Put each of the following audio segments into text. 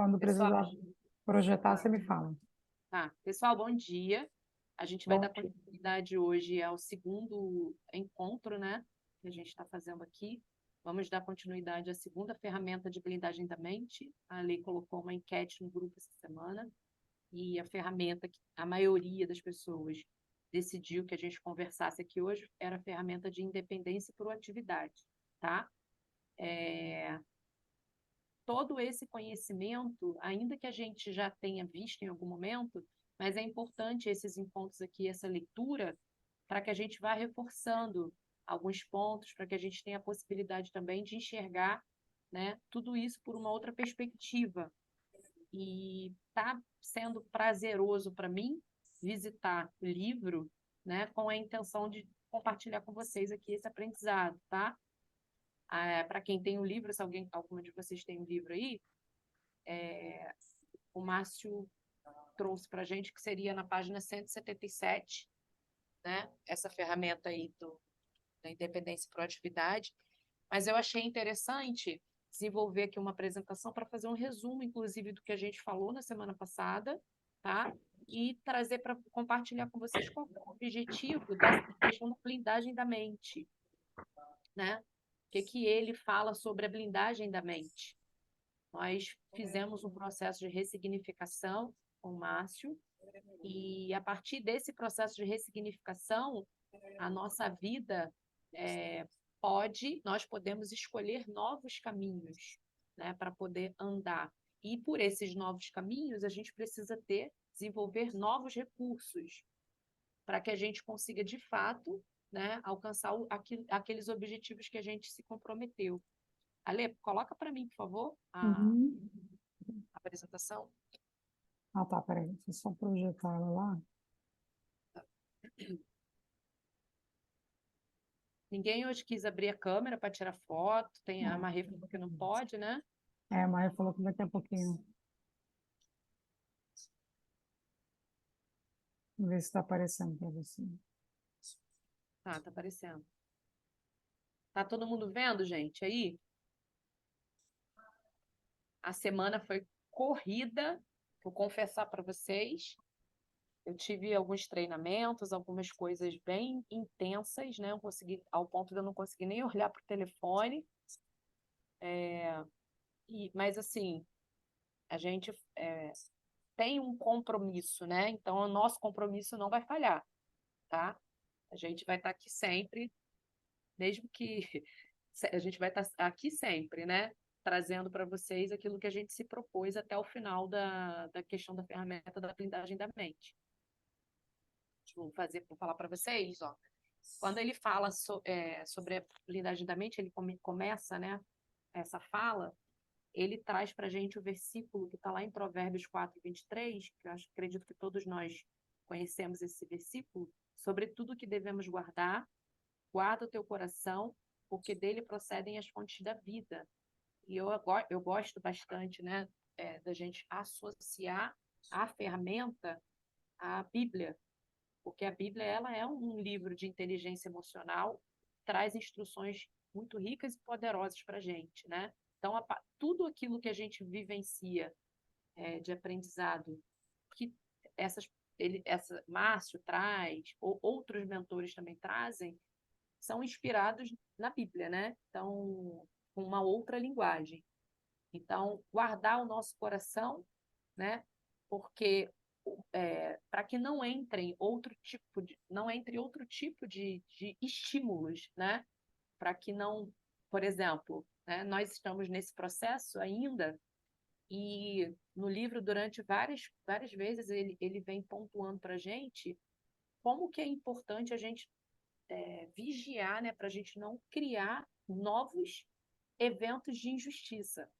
Quando Pessoal, precisar projetar, você me fala. pessoal, bom dia. A gente vai Bom dar dia. continuidade hoje ao segundo encontro, né, que a gente está fazendo aqui. Vamos dar continuidade à segunda ferramenta de blindagem da mente. A Lei colocou uma enquete no grupo essa semana e a ferramenta que a maioria das pessoas decidiu que a gente conversasse aqui hoje era a ferramenta de independência e proatividade, tá? Todo esse conhecimento, ainda que a gente já tenha visto em algum momento, mas é importante esses encontros aqui, essa leitura, para que a gente vá reforçando alguns pontos, para que a gente tenha a possibilidade também de enxergar, né, tudo isso por uma outra perspectiva. E está sendo prazeroso para mim visitar o livro, né, com a intenção de compartilhar com vocês aqui esse aprendizado, tá? Para quem tem o livro, se alguma de vocês tem o livro aí, o Márcio trouxe para a gente, que seria na página 177, né? Essa ferramenta aí da independência e proatividade. Mas eu achei interessante desenvolver aqui uma apresentação para fazer um resumo, inclusive, do que a gente falou na semana passada, tá? E trazer para compartilhar com vocês qual é o objetivo dessa questão da blindagem da mente, né? O que ele fala sobre a blindagem da mente. Nós fizemos um processo de ressignificação com o Márcio, e a partir desse processo de ressignificação, a nossa vida nós podemos escolher novos caminhos, né, para poder andar. E por esses novos caminhos, a gente precisa desenvolver novos recursos para que a gente consiga, de fato, né, alcançar aqueles objetivos que a gente se comprometeu. Ale, coloca para mim, por favor, a Uhum. apresentação. Ah, tá, peraí. Deixa eu só projetar ela lá. Ninguém hoje quis abrir a câmera para tirar foto, tem a Marie falou que não pode, né? A Maia falou que daqui a pouquinho. Vamos ver se está aparecendo para você. Tá aparecendo. Tá todo mundo vendo, gente, aí? A semana foi corrida, vou confessar para vocês. Eu tive alguns treinamentos, algumas coisas bem intensas, né? Eu consegui, ao ponto de eu não conseguir nem olhar para o telefone. Mas, assim, a gente tem um compromisso, né? Então, o nosso compromisso não vai falhar, tá? A gente vai estar aqui sempre, mesmo que a gente vai estar aqui sempre, né? Trazendo para vocês aquilo que a gente se propôs até o final da questão da ferramenta da blindagem da mente. Vou falar para vocês, ó. Quando ele fala sobre a blindagem da mente, ele começa, né, essa fala, ele traz para a gente o versículo que está lá em Provérbios 4:23, que eu acredito que todos nós conhecemos esse versículo, sobre tudo que devemos guardar, guarda o teu coração, porque dele procedem as fontes da vida. E eu gosto bastante, né, da gente associar a ferramenta à Bíblia, porque a Bíblia ela é um livro de inteligência emocional, traz instruções muito ricas e poderosas para a gente, né? Então, tudo aquilo que a gente vivencia de aprendizado, que Márcio traz, ou outros mentores também trazem, são inspirados na Bíblia, né? Então, com uma outra linguagem. Então, guardar o nosso coração, né? Porque para que não entre outro tipo de estímulos, né? Para que não, por exemplo, né, nós estamos nesse processo ainda e no livro durante várias vezes ele vem pontuando para a gente como que é importante a gente vigiar, né, para a gente não criar novos eventos de injustiça.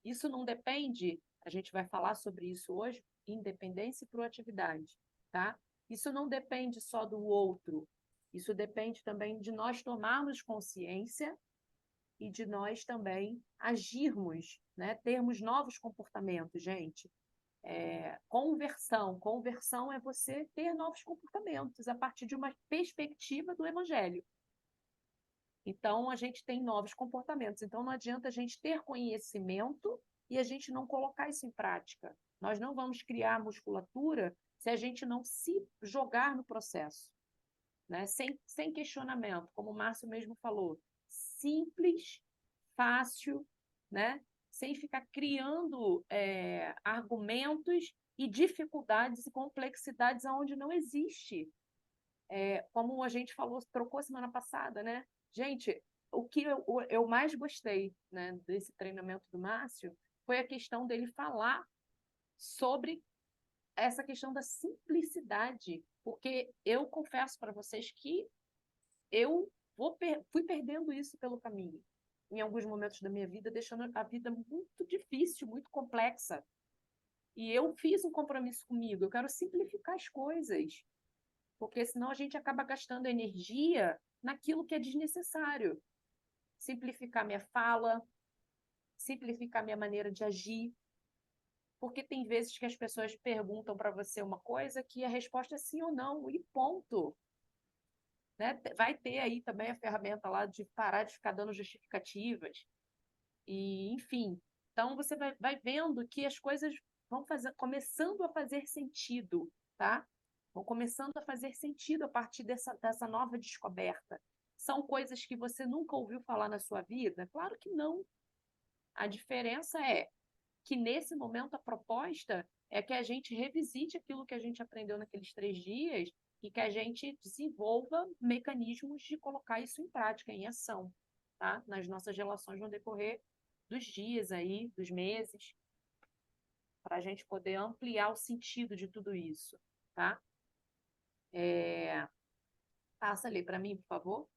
Isso não depende, a gente vai falar sobre isso hoje, independência e proatividade, tá? Isso não depende só do outro, isso depende também de nós tomarmos consciência e de nós também agirmos, né? Termos novos comportamentos, gente. Conversão é você ter novos comportamentos a partir de uma perspectiva do evangelho. Então, a gente tem novos comportamentos. Então, não adianta a gente ter conhecimento e a gente não colocar isso em prática. Nós não vamos criar musculatura se a gente não se jogar no processo, né? Sem questionamento, como o Márcio mesmo falou. Simples, fácil, né? Sem ficar criando argumentos e dificuldades e complexidades onde não existe. Como a gente falou, trocou semana passada, né? Gente, o que eu mais gostei, né, desse treinamento do Márcio foi a questão dele falar sobre essa questão da simplicidade, porque eu confesso para vocês que eu fui perdendo isso pelo caminho, em alguns momentos da minha vida, deixando a vida muito difícil, muito complexa. E eu fiz um compromisso comigo, eu quero simplificar as coisas, porque senão a gente acaba gastando energia naquilo que é desnecessário. Simplificar minha fala, simplificar minha maneira de agir, porque tem vezes que as pessoas perguntam para você uma coisa que a resposta é sim ou não, e ponto. Né? Vai ter aí também a ferramenta lá de parar de ficar dando justificativas, e enfim. Então você vai vendo que as coisas começando a fazer sentido, tá? Vão começando a fazer sentido a partir dessa nova descoberta. São coisas que você nunca ouviu falar na sua vida? Claro que não. A diferença é que, nesse momento, a proposta é que a gente revisite aquilo que a gente aprendeu naqueles 3 dias e que a gente desenvolva mecanismos de colocar isso em prática, em ação, tá? Nas nossas relações no decorrer dos dias aí, dos meses, para a gente poder ampliar o sentido de tudo isso, tá? Passa ali para mim, por favor.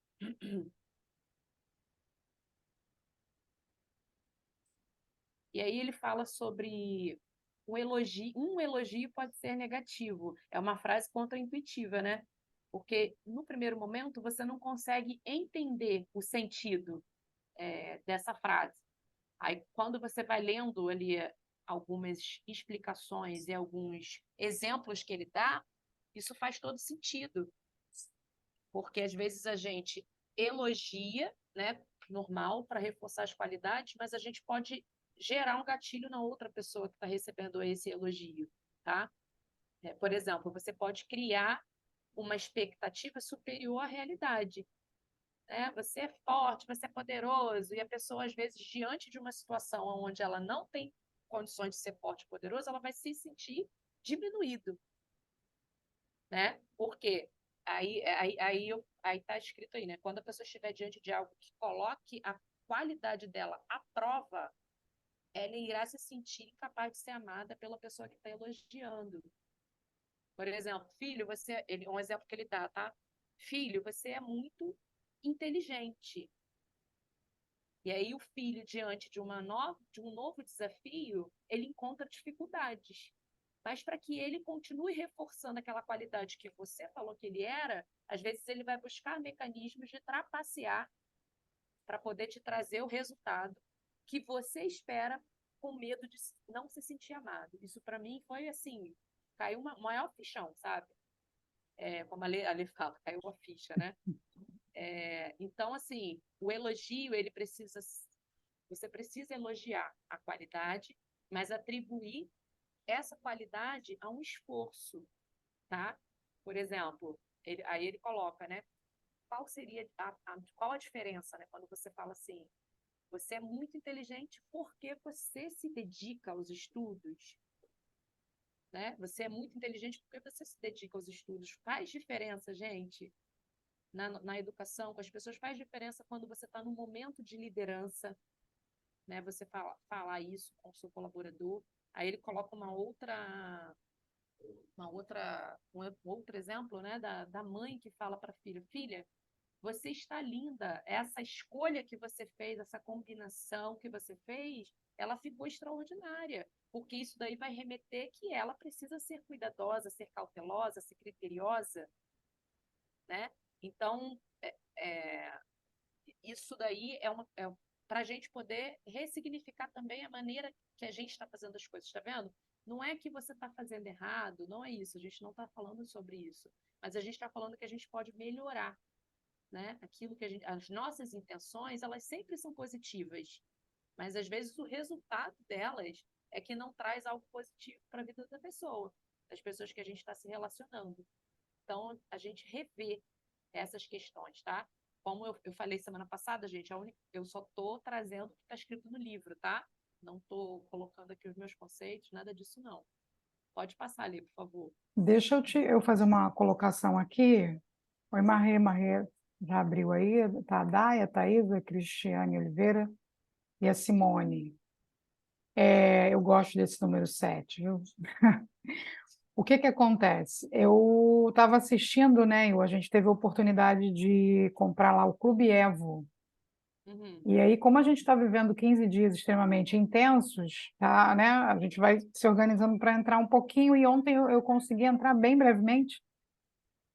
E aí ele fala sobre um elogio pode ser negativo. É uma frase contraintuitiva, né? Porque no primeiro momento você não consegue entender o sentido dessa frase. Aí quando você vai lendo ali algumas explicações e alguns exemplos que ele dá, isso faz todo sentido. Porque às vezes a gente elogia, né, normal, para reforçar as qualidades, mas a gente pode gerar um gatilho na outra pessoa que está recebendo esse elogio, tá? Por exemplo, você pode criar uma expectativa superior à realidade, né? Você é forte, você é poderoso, e a pessoa, às vezes, diante de uma situação onde ela não tem condições de ser forte e poderoso, ela vai se sentir diminuído, né? Porque aí está escrito aí, né? Quando a pessoa estiver diante de algo que coloque a qualidade dela à prova, ela irá se sentir incapaz de ser amada pela pessoa que está elogiando. Por exemplo, filho, um exemplo que ele dá, tá? Filho, você é muito inteligente. E aí o filho, diante de de um novo desafio, ele encontra dificuldades. Mas para que ele continue reforçando aquela qualidade que você falou que ele era, às vezes ele vai buscar mecanismos de trapacear para poder te trazer o resultado que você espera, com medo de não se sentir amado. Isso para mim foi assim, caiu uma maior fichão, sabe? Como a Lê fala, caiu uma ficha, né? Então, assim, o elogio, você precisa elogiar a qualidade, mas atribuir essa qualidade a um esforço, tá? Por exemplo, aí ele coloca, né? Qual seria qual a diferença, né? Quando você fala assim, você é muito inteligente porque você se dedica aos estudos, né? Você é muito inteligente porque você se dedica aos estudos. Faz diferença, gente, na educação, com as pessoas, faz diferença quando você está num momento de liderança, né? Você falar isso com o seu colaborador. Aí ele coloca um outro exemplo, né, da mãe que fala para a filha, filha, você está linda, essa escolha que você fez, essa combinação que você fez, ela ficou extraordinária, porque isso daí vai remeter que ela precisa ser cuidadosa, ser cautelosa, ser criteriosa, né? Então, isso daí para a gente poder ressignificar também a maneira que a gente está fazendo as coisas, está vendo? Não é que você está fazendo errado, não é isso, a gente não está falando sobre isso, mas a gente está falando que a gente pode melhorar, né? Aquilo que as nossas intenções, elas sempre são positivas, mas às vezes o resultado delas é que não traz algo positivo para a vida da pessoa, das pessoas que a gente está se relacionando. Então, a gente revê essas questões, tá? Como eu falei semana passada, gente, eu só estou trazendo o que está escrito no livro, tá? Não estou colocando aqui os meus conceitos, nada disso, não. Pode passar ali, por favor. Deixa eu fazer uma colocação aqui. Oi, Marrê, já abriu aí? Tá a Daia, a Thaisa, a Cristiane Oliveira e a Simone. Eu gosto desse número 7, viu? O que que acontece? Eu estava assistindo, né? A gente teve a oportunidade de comprar lá o Clube Evo. Uhum. E aí, como a gente está vivendo 15 dias extremamente intensos, tá, né? A gente vai se organizando para entrar um pouquinho. E ontem eu consegui entrar bem brevemente.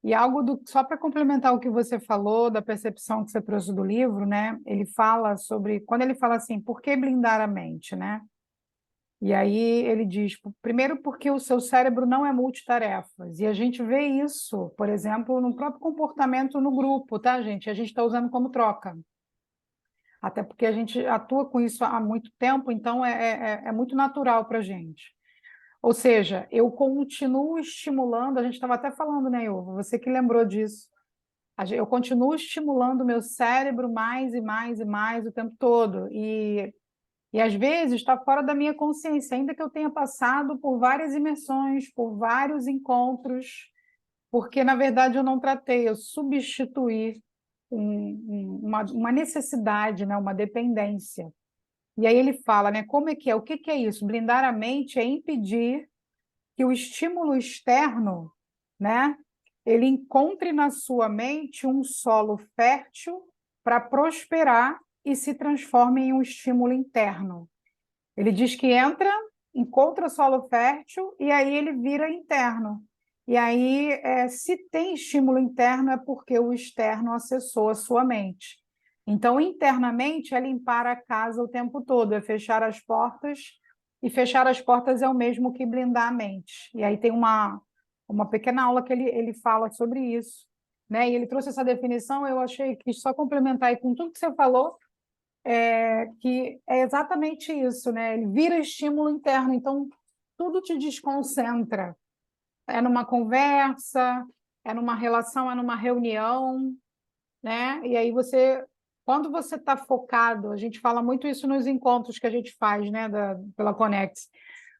E algo só para complementar o que você falou, da percepção que você trouxe do livro, né? Ele fala sobre, quando ele fala assim, por que blindar a mente, né? E aí ele diz, primeiro porque o seu cérebro não é multitarefas. E a gente vê isso, por exemplo, no próprio comportamento no grupo, tá, gente? A gente está usando como troca. Até porque a gente atua com isso há muito tempo, então é muito natural para a gente. Ou seja, eu continuo estimulando, a gente estava até falando, né, Ivo? Você que lembrou disso. Eu continuo estimulando o meu cérebro mais e mais e mais o tempo todo. E às vezes está fora da minha consciência, ainda que eu tenha passado por várias imersões, por vários encontros, porque na verdade eu não tratei, eu substituí uma necessidade, né, uma dependência. E aí ele fala, né, como é que é? O que que é isso? Blindar a mente é impedir que o estímulo externo, né, ele encontre na sua mente um solo fértil para prosperar e se transforme em um estímulo interno. Ele diz que entra, encontra solo fértil e aí ele vira interno. E aí, se tem estímulo interno, é porque o externo acessou a sua mente. Então, internamente, é limpar a casa o tempo todo, é fechar as portas, e fechar as portas é o mesmo que blindar a mente. E aí tem uma pequena aula que ele fala sobre isso. Né? E ele trouxe essa definição, eu achei que só complementar aí com tudo que você falou, que é exatamente isso, né? Ele vira estímulo interno, então tudo te desconcentra. É numa conversa, é numa relação, é numa reunião, né? E aí quando você está focado, a gente fala muito isso nos encontros que a gente faz, né, pela Conex.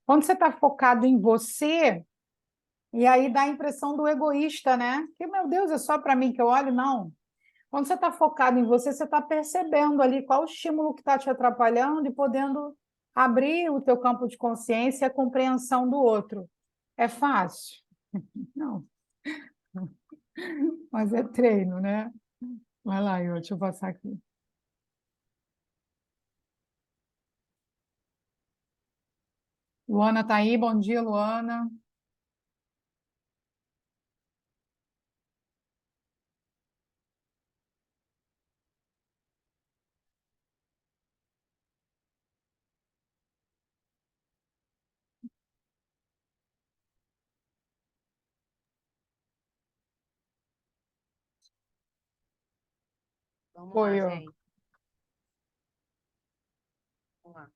Quando você está focado em você, e aí dá a impressão do egoísta, né? Que, meu Deus, é só para mim que eu olho? Não. Quando você está focado em você, você está percebendo ali qual o estímulo que está te atrapalhando e podendo abrir o teu campo de consciência e a compreensão do outro. É fácil? Não, mas é treino, né? Vai lá, deixa eu passar aqui. Luana está aí, bom dia, Luana. Vamos lá, Oi, ó. gente. Vamos lá.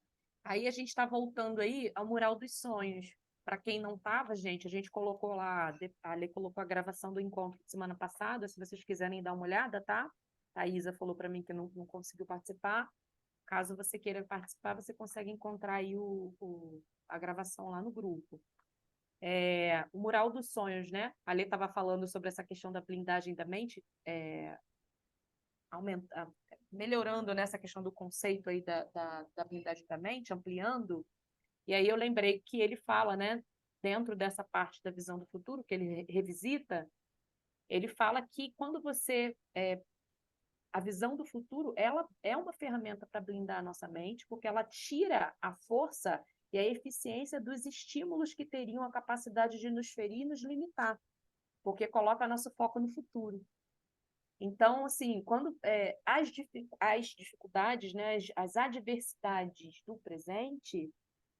Aí a gente está voltando aí ao Mural dos Sonhos. Para quem não estava, gente, a gente colocou lá, a Lê colocou a gravação do encontro de semana passada, se vocês quiserem dar uma olhada, tá? A Isa falou para mim que não conseguiu participar. Caso você queira participar, você consegue encontrar aí a gravação lá no grupo. O Mural dos Sonhos, né? A Lê estava falando sobre essa questão da blindagem da mente, melhorando nessa questão do conceito aí da blindagem da mente, ampliando. E aí eu lembrei que ele fala, né? Dentro dessa parte da visão do futuro, que ele revisita, ele fala que quando você a visão do futuro, ela é uma ferramenta para blindar a nossa mente, porque ela tira a força e a eficiência dos estímulos que teriam a capacidade de nos ferir e nos limitar, porque coloca nosso foco no futuro. Então, assim, quando as dificuldades, né, as adversidades do presente,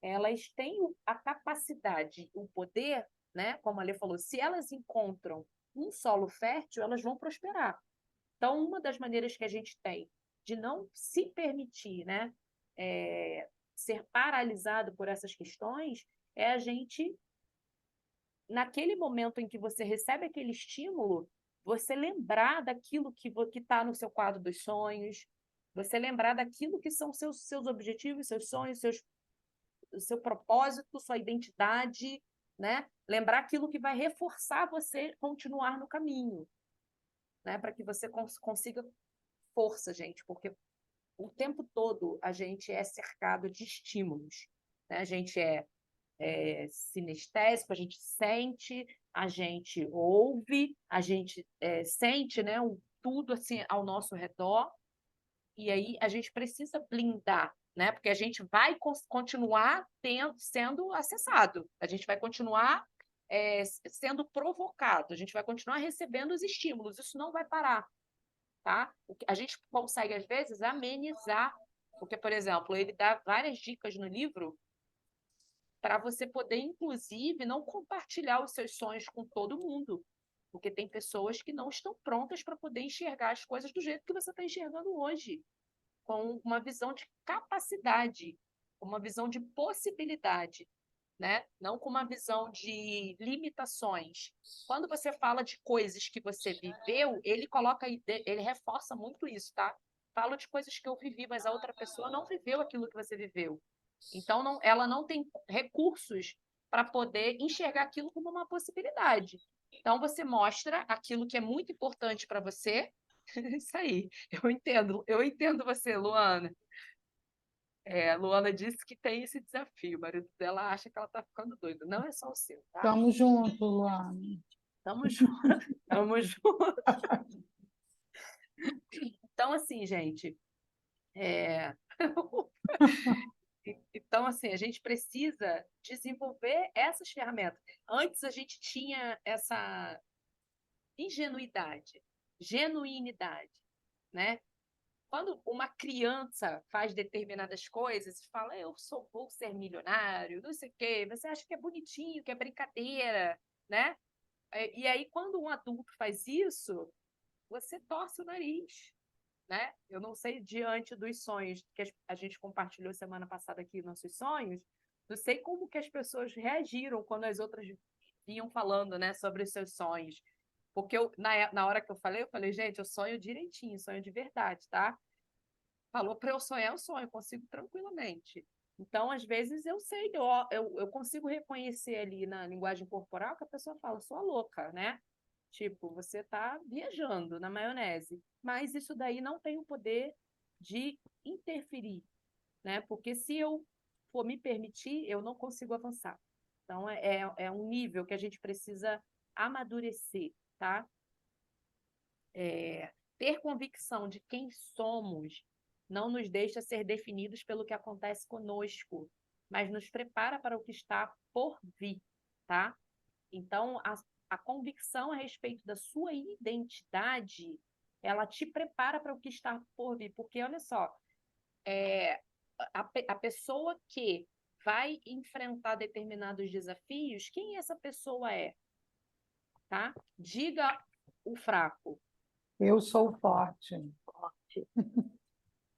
elas têm a capacidade, o poder, né, como a Lê falou, se elas encontram um solo fértil, elas vão prosperar. Então, uma das maneiras que a gente tem de não se permitir, né, ser paralisado por essas questões é a gente, naquele momento em que você recebe aquele estímulo, você lembrar daquilo que está no seu quadro dos sonhos, você lembrar daquilo que são seus objetivos, seus sonhos, seu propósito, sua identidade, né? Lembrar aquilo que vai reforçar você continuar no caminho, né? Para que você consiga força, gente, porque o tempo todo a gente é cercado de estímulos, né? A gente é sinestésico, a gente sente, a gente ouve, a gente sente, né, tudo assim ao nosso redor, e aí a gente precisa blindar, né? Porque a gente vai continuar sendo acessado, a gente vai continuar sendo provocado, a gente vai continuar recebendo os estímulos, isso não vai parar, tá? A gente consegue, às vezes, amenizar, porque, por exemplo, ele dá várias dicas no livro para você poder, inclusive, não compartilhar os seus sonhos com todo mundo, porque tem pessoas que não estão prontas para poder enxergar as coisas do jeito que você está enxergando hoje, com uma visão de capacidade, uma visão de possibilidade, né? Não com uma visão de limitações. Quando você fala de coisas que você viveu, ele reforça muito isso, tá? Falo de coisas que eu vivi, mas a outra pessoa não viveu aquilo que você viveu. Então, ela não tem recursos para poder enxergar aquilo como uma possibilidade. Então, você mostra aquilo que é muito importante para você. Isso aí, eu entendo você, Luana. Luana disse que tem esse desafio, o marido dela acha que ela está ficando doida. Não é só o seu, tá? Tamo junto, Luana. Tamo junto, tamo junto. Então, assim, gente, então, assim, a gente precisa desenvolver essas ferramentas. Antes a gente tinha essa ingenuidade, genuinidade, né? Quando uma criança faz determinadas coisas e fala, vou ser milionário, não sei o quê, você acha que é bonitinho, que é brincadeira, né? E aí, quando um adulto faz isso, você torce o nariz, né? Eu não sei, diante dos sonhos que a gente compartilhou semana passada aqui, nossos sonhos, não sei como que as pessoas reagiram quando as outras vinham falando, né, sobre os seus sonhos. Porque na hora que eu falei, gente, eu sonho direitinho, sonho de verdade, tá? Falou para eu sonhar, eu sonho, eu consigo tranquilamente. Então, às vezes, eu sei, eu consigo reconhecer ali na linguagem corporal que a pessoa fala, sou a louca, né? Tipo, você está viajando na maionese. Mas isso daí não tem o poder de interferir, né? Porque se eu for me permitir, eu não consigo avançar. Então, é um nível que a gente precisa amadurecer, tá? Ter convicção de quem somos não nos deixa ser definidos pelo que acontece conosco, mas nos prepara para o que está por vir, tá? Então, a convicção a respeito da sua identidade, ela te prepara para o que está por vir, porque olha só, a pessoa que vai enfrentar determinados desafios, quem essa pessoa é, tá? Diga o fraco. Eu sou forte.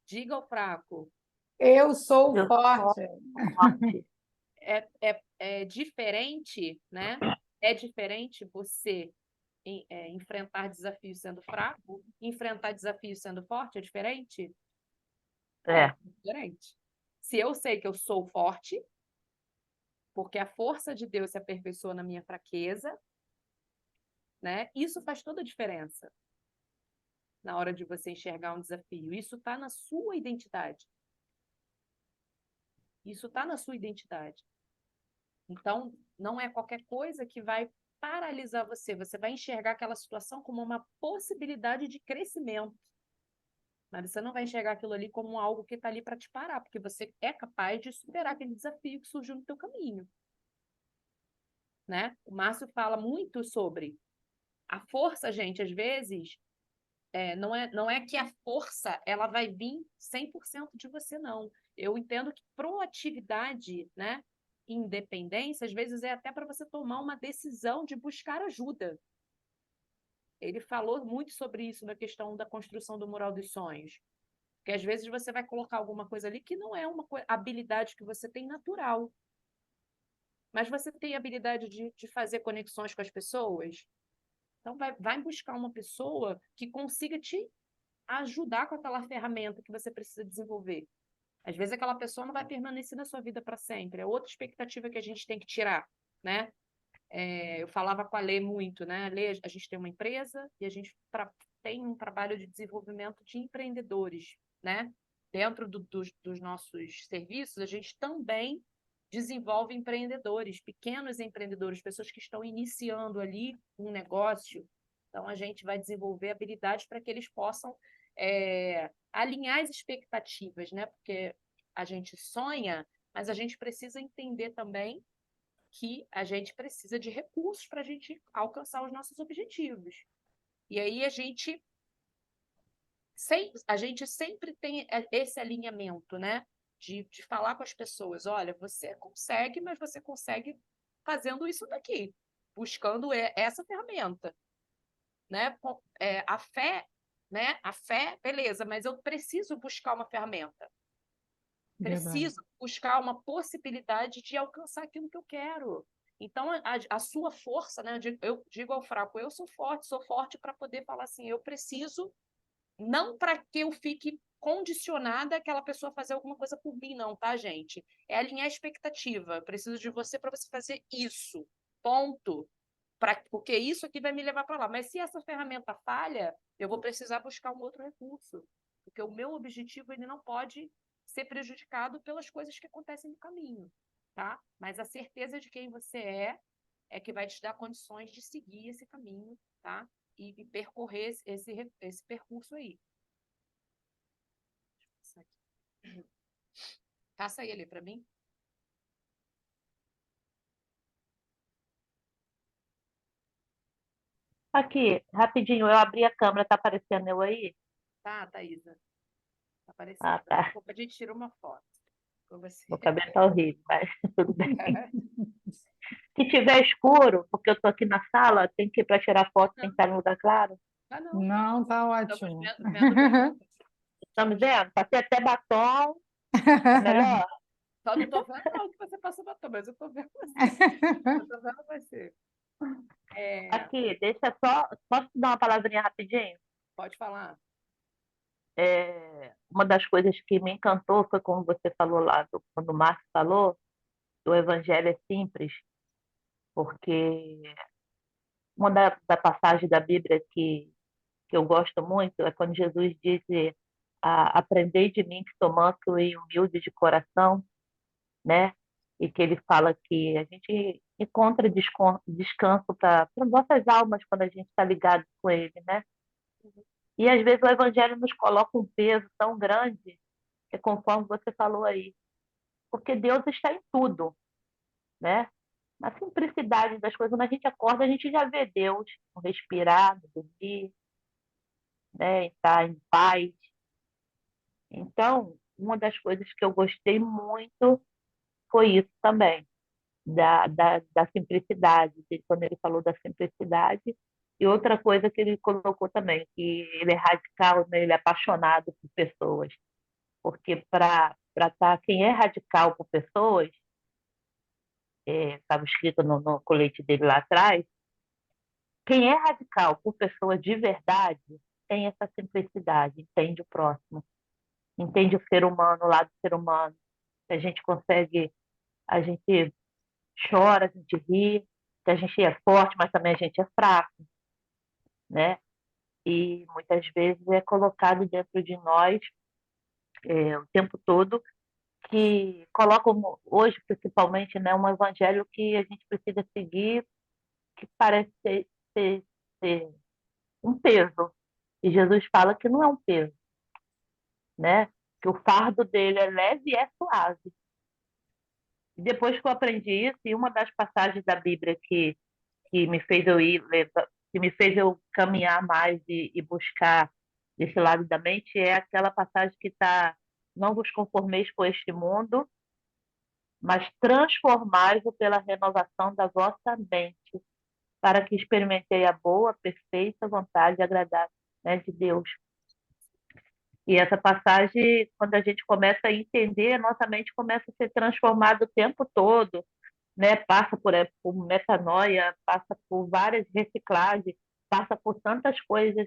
Diga o fraco. Eu sou forte. É diferente, né? É diferente você enfrentar desafios sendo fraco, enfrentar desafios sendo forte, é diferente? É diferente. Se eu sei que eu sou forte, porque a força de Deus se aperfeiçoa na minha fraqueza, né? Isso faz toda a diferença na hora de você enxergar um desafio. Isso está na sua identidade. Isso está na sua identidade. Então, não é qualquer coisa que vai paralisar você. Você vai enxergar aquela situação como uma possibilidade de crescimento. Mas você não vai enxergar aquilo ali como algo que está ali para te parar, porque você é capaz de superar aquele desafio que surgiu no teu caminho. Né? O Márcio fala muito sobre a força, gente, às vezes, não é que a força ela vai vir 100% de você, não. Eu entendo que proatividade, né, independência, às vezes é até para você tomar uma decisão de buscar ajuda. Ele falou muito sobre isso na questão da construção do mural dos sonhos. Porque às vezes você vai colocar alguma coisa ali que não é uma habilidade que você tem natural, mas você tem a habilidade de fazer conexões com as pessoas. Então, vai buscar uma pessoa que consiga te ajudar com aquela ferramenta que você precisa desenvolver. Às vezes aquela pessoa não vai permanecer na sua vida para sempre. É outra expectativa que a gente tem que tirar, né? Eu falava com a Lê muito, né? Lê, a gente tem uma empresa e a gente tem um trabalho de desenvolvimento de empreendedores, né? Dentro dos nossos serviços, a gente também desenvolve empreendedores, pequenos empreendedores, pessoas que estão iniciando ali um negócio. Então, a gente vai desenvolver habilidades para que eles possam alinhar as expectativas, né? Porque a gente sonha, mas a gente precisa entender também que a gente precisa de recursos para a gente alcançar os nossos objetivos. E aí a gente sempre tem esse alinhamento, né? De falar com as pessoas, olha, você consegue, mas você consegue fazendo isso daqui, buscando essa ferramenta, né? A fé, né? A fé, beleza, mas eu preciso buscar uma ferramenta. Verdade. Preciso buscar uma possibilidade de alcançar aquilo que eu quero. Então, a sua força, né? Eu digo ao fraco, eu sou forte para poder falar assim, eu preciso, não para que eu fique condicionada àquela pessoa fazer alguma coisa por mim, não, tá, gente? É alinhar a expectativa. Eu preciso de você para você fazer isso. Ponto. Porque isso aqui vai me levar para lá. Mas se essa ferramenta falha, eu vou precisar buscar um outro recurso. Porque o meu objetivo ele não pode ser prejudicado pelas coisas que acontecem no caminho, tá? Mas a certeza de quem você é que vai te dar condições de seguir esse caminho, tá? E percorrer esse percurso aí. Passa ele para mim. Aqui, rapidinho, eu abri a câmera, tá aparecendo eu aí? Tá, Thaisa? Tá aparecendo. Ah, Daqui a tá. pouco a gente tira uma foto com você. Meu cabelo tá horrível, mas tudo bem. Se tiver escuro, porque eu tô aqui na sala, tem que ir para tirar foto, tem que estar no lugar claro. Ah, não. Não, tá Estamos ótimo. vendo bem. Estamos vendo? Passei até batom, tá melhor? Só não tô vendo não que você passou batom, mas eu tô vendo você. Eu tô vendo você. Aqui, deixa só, posso te dar uma palavrinha rapidinho? Pode falar. Uma das coisas que me encantou foi como você falou lá, quando o Márcio falou, do Evangelho é simples, porque uma da passagem da Bíblia que eu gosto muito é quando Jesus diz: aprendei de mim que sou manso e humilde de coração, né? E que ele fala que a gente encontra descanso para nossas almas quando a gente está ligado com ele, né? E às vezes o Evangelho nos coloca um peso tão grande, é conforme você falou aí, porque Deus está em tudo, né? Na simplicidade das coisas, quando a gente acorda, a gente já vê Deus no respirar, no dormir, né? Estar em paz. Então, uma das coisas que eu gostei muito foi isso também, da simplicidade, quando ele falou da simplicidade. E outra coisa que ele colocou também, que ele é radical, né? Ele é apaixonado por pessoas. Porque quem é radical por pessoas, estava escrito no colete dele lá atrás, quem é radical por pessoas de verdade tem essa simplicidade, entende o próximo, entende o ser humano, o lado do ser humano. A gente consegue, a gente chora, a gente ri, que a gente é forte, mas também a gente é fraco, né? E muitas vezes é colocado dentro de nós o tempo todo que colocam hoje principalmente, né, um evangelho que a gente precisa seguir, que parece ser um peso. E Jesus fala que não é um peso, né? Que o fardo dele é leve e é suave. E depois que eu aprendi isso, e uma das passagens da Bíblia que me fez eu que me fez eu caminhar mais e buscar esse lado da mente é aquela passagem que está: não vos conformeis com este mundo, mas transformai-vos pela renovação da vossa mente, para que experimentei a boa, perfeita vontade e agradável, né, de Deus. E essa passagem, quando a gente começa a entender, a nossa mente começa a ser transformada o tempo todo, né? Passa por metanoia, passa por várias reciclagens, passa por tantas coisas,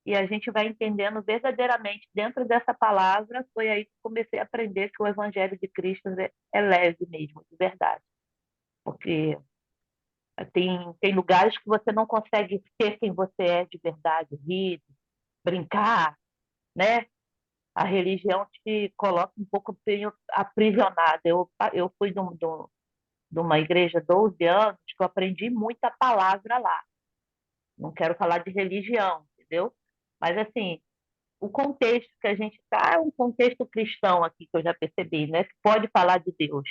e a gente vai entendendo verdadeiramente dentro dessa palavra. Foi aí que comecei a aprender que o Evangelho de Cristo é leve mesmo, de verdade. Porque tem lugares que você não consegue ser quem você é de verdade, rir, brincar, né? A religião te coloca um pouco meio aprisionada. Eu fui de uma igreja 12 anos que eu aprendi muita palavra lá. Não quero falar de religião, entendeu? Mas, assim, o contexto que a gente está é um contexto cristão aqui, que eu já percebi, né? Que pode falar de Deus.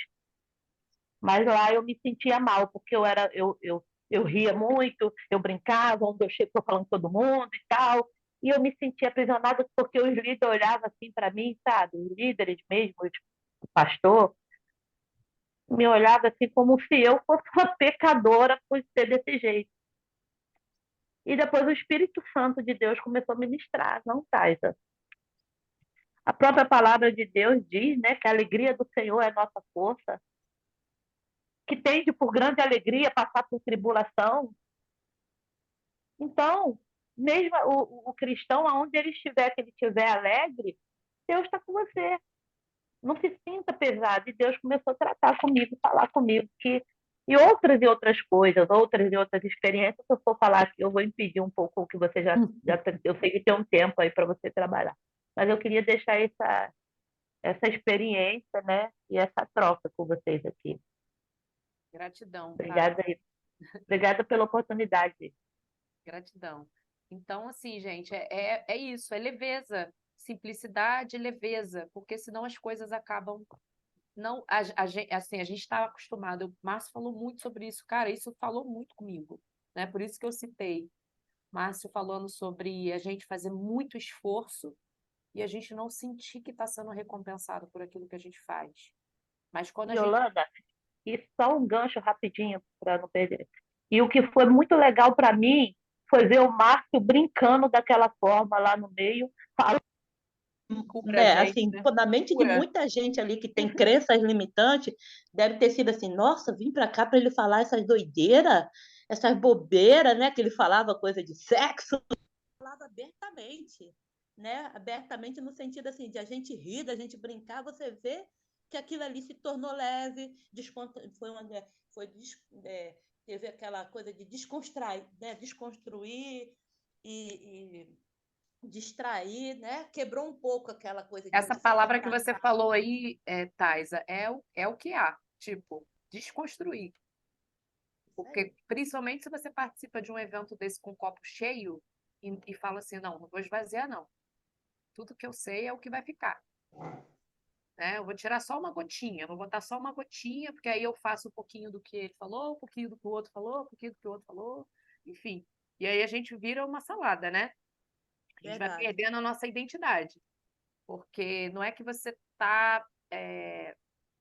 Mas lá eu me sentia mal, porque eu ria muito, eu brincava, onde eu chego estou falando com todo mundo e tal. E eu me sentia aprisionada porque os líderes olhavam assim para mim, sabe? Os líderes mesmo, o pastor, me olhava assim como se eu fosse uma pecadora por ser desse jeito. E depois o Espírito Santo de Deus começou a ministrar, não, Taisa. A própria palavra de Deus diz, né, que a alegria do Senhor é nossa força, que tende por grande alegria passar por tribulação. Então, mesmo o cristão, aonde ele estiver, que ele estiver alegre, Deus está com você. Não se sinta pesado. E Deus começou a tratar comigo, falar comigo que e outras coisas, outras e outras experiências, se eu for falar aqui, eu vou impedir um pouco o que você eu sei que tem um tempo aí para você trabalhar. Mas eu queria deixar essa experiência, né, e essa troca com vocês aqui. Gratidão, tá? Obrigada, obrigada pela oportunidade. Gratidão. Então, assim, gente, é isso, é leveza, simplicidade e leveza, porque senão as coisas acabam não assim, a gente estava acostumado. O Márcio falou muito sobre isso, cara, isso falou muito comigo, né? Por isso que eu citei Márcio falando sobre a gente fazer muito esforço e a gente não sentir que está sendo recompensado por aquilo que a gente faz. Mas quando a gente Yolanda, e só um gancho rapidinho para não perder. E o que foi muito legal para mim foi ver o Márcio brincando daquela forma lá no meio, falando, cura a né, gente, assim, né? na mente de Cura. muita gente ali que tem crenças limitantes, deve ter sido assim, nossa, vim para cá para ele falar essas doideiras, essas bobeiras, né, que ele falava coisa de sexo, falava abertamente, né, abertamente no sentido assim, de a gente rir, da gente brincar, você vê que aquilo ali se tornou leve, foi, é, teve aquela coisa de desconstruir, né, desconstruir e distrair, né? Quebrou um pouco aquela coisa de Essa você palavra que sentar. você falou aí, Taisa, é o que há, tipo, desconstruir. Porque, principalmente se você participa de um evento desse com um copo cheio e fala assim, não vou esvaziar, não. Tudo que eu sei é o que vai ficar. Né? Eu vou tirar só uma gotinha, vou botar só uma gotinha, porque aí eu faço um pouquinho do que ele falou, um pouquinho do que o outro falou, um pouquinho do que o outro falou, enfim. E aí a gente vira uma salada, né? A gente vai Verdade. perdendo a nossa identidade. Porque não é que você está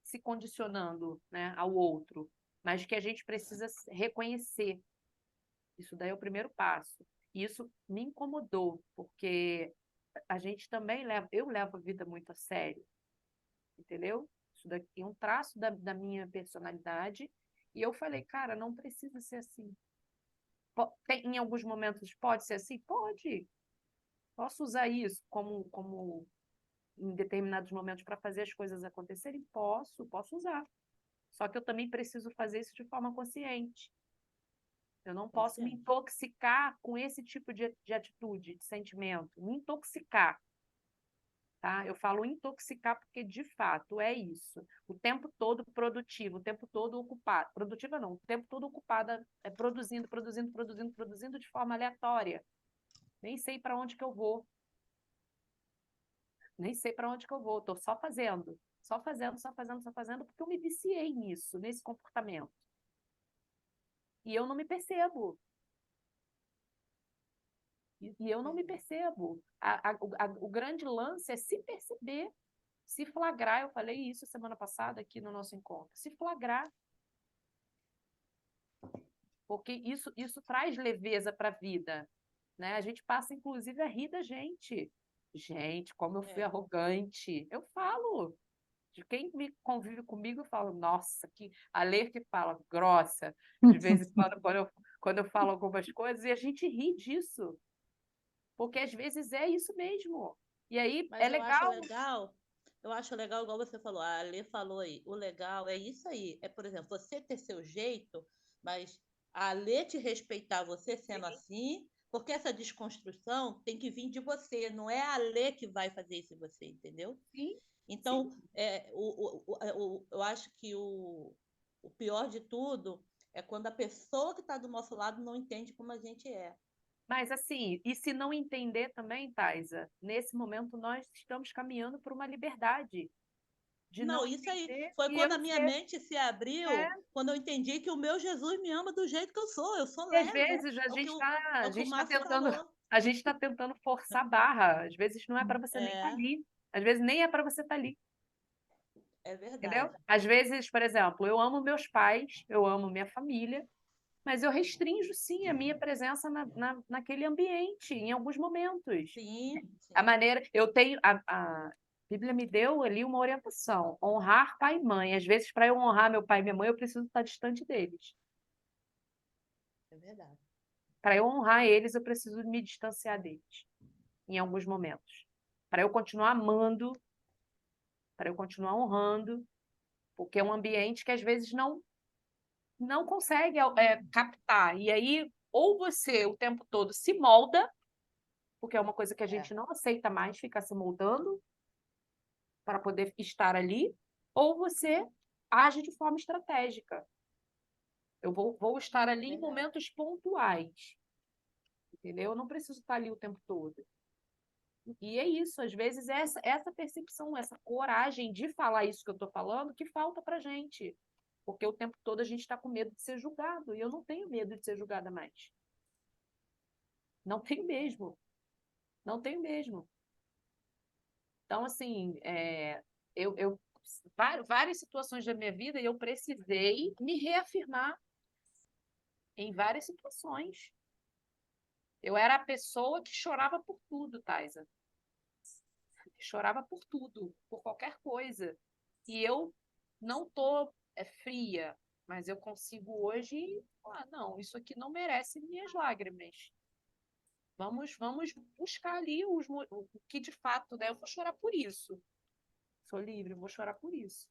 se condicionando, né, ao outro, mas que a gente precisa reconhecer. Isso daí é o primeiro passo. E isso me incomodou, porque a gente também eu levo a vida muito a sério, entendeu? Isso daqui é um traço da minha personalidade. E eu falei, cara, não precisa ser assim. Em alguns momentos pode ser assim? Pode. Posso usar isso como em determinados momentos para fazer as coisas acontecerem? Posso usar. Só que eu também preciso fazer isso de forma consciente. Eu não posso me intoxicar com esse tipo de atitude, de sentimento. Me intoxicar. Tá? Eu falo intoxicar porque, de fato, é isso. O tempo todo produtivo, o tempo todo ocupado. Produtiva não, o tempo todo ocupada, produzindo de forma aleatória. Nem sei para onde que eu vou. Nem sei para onde que eu vou. Estou só fazendo. Só fazendo, só fazendo, só fazendo, porque eu me viciei nisso, nesse comportamento. E eu não me percebo. E eu não me percebo. O grande lance é se perceber, se flagrar. Eu falei isso semana passada aqui no nosso encontro. Se flagrar. Porque isso traz leveza para a vida. Né? A gente passa, inclusive, a rir da gente. Gente, como eu fui É. arrogante. Eu falo. De quem me convive comigo, eu falo, nossa, a Lê que fala grossa, de vez em quando, quando eu falo algumas coisas, e a gente ri disso. Porque às vezes é isso mesmo. E aí Mas é legal. eu acho legal, igual você falou, a Alê falou aí, o legal é isso aí. É, por exemplo, você ter seu jeito, mas a Alê te respeitar você sendo assim, porque essa desconstrução tem que vir de você, não é a Alê que vai fazer isso em você, entendeu? Sim, Então, sim. eu acho que o pior de tudo é quando a pessoa que está do nosso lado não entende como a gente é. Mas assim, e se não entender também, Taisa, nesse momento nós estamos caminhando por uma liberdade de não Não, isso aí entender foi e eu quando a minha ser. mente se É, abriu, quando eu entendi que o meu Jesus me ama do jeito que eu sou. Eu sou e às leve. vezes a É o que gente o, está é a o que o gente está Márcio tentando falou. a gente está tentando forçar a barra. Às vezes não é para você nem estar É, ali. Às vezes nem é para você estar ali. é Entendeu? verdade. Às vezes, por exemplo, eu amo meus pais, eu amo minha família, mas eu restringo, sim, a minha presença naquele ambiente, em alguns momentos. Sim, A sim, maneira, eu tenho, a Bíblia me deu ali uma orientação, honrar pai e mãe. Às vezes, para eu honrar meu pai e minha mãe, eu preciso estar distante deles. é verdade. Para eu honrar eles, eu preciso me distanciar deles, em alguns momentos. Para eu continuar amando, para eu continuar honrando, porque é um ambiente que às vezes não consegue captar. E aí, ou você o tempo todo se molda, porque é uma coisa que a É, gente não aceita mais ficar se moldando para poder estar ali, ou você age de forma estratégica. Eu vou estar é ali em verdade. momentos pontuais, entendeu? Eu não preciso estar ali o tempo todo. E é isso, às vezes, essa percepção, essa coragem de falar isso que eu estou falando, que falta para gente. Porque o tempo todo a gente está com medo de ser julgado, e eu não tenho medo de ser julgada mais. Não tenho mesmo. Não tenho mesmo. Então, assim, várias situações da minha vida eu precisei me reafirmar em várias situações. Eu era a pessoa que chorava por tudo, Taisa. Chorava por tudo, por qualquer coisa. E eu não tô fria, mas eu consigo hoje, não, isso aqui não merece minhas lágrimas. Vamos buscar ali o que de fato, né? Eu vou chorar por isso. Sou livre, vou chorar por isso.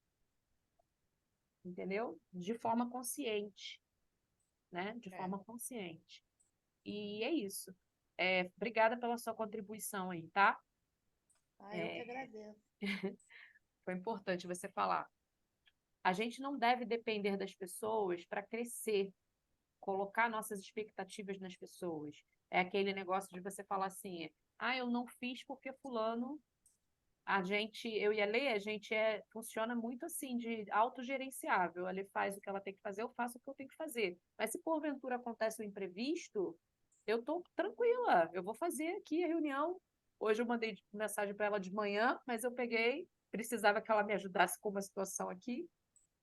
Entendeu? De forma consciente, né? De É. forma consciente. E é isso. Obrigada pela sua contribuição aí, tá? Eu que agradeço. Foi importante você falar. A gente não deve depender das pessoas para crescer, colocar nossas expectativas nas pessoas. É aquele negócio de você falar assim, eu não fiz porque fulano. Eu e a Lê, a gente funciona muito assim, de autogerenciável. A Lê faz o que ela tem que fazer, eu faço o que eu tenho que fazer. Mas se porventura acontece um imprevisto, eu estou tranquila, eu vou fazer aqui a reunião. Hoje eu mandei mensagem para ela de manhã, mas eu precisava que ela me ajudasse com uma situação aqui,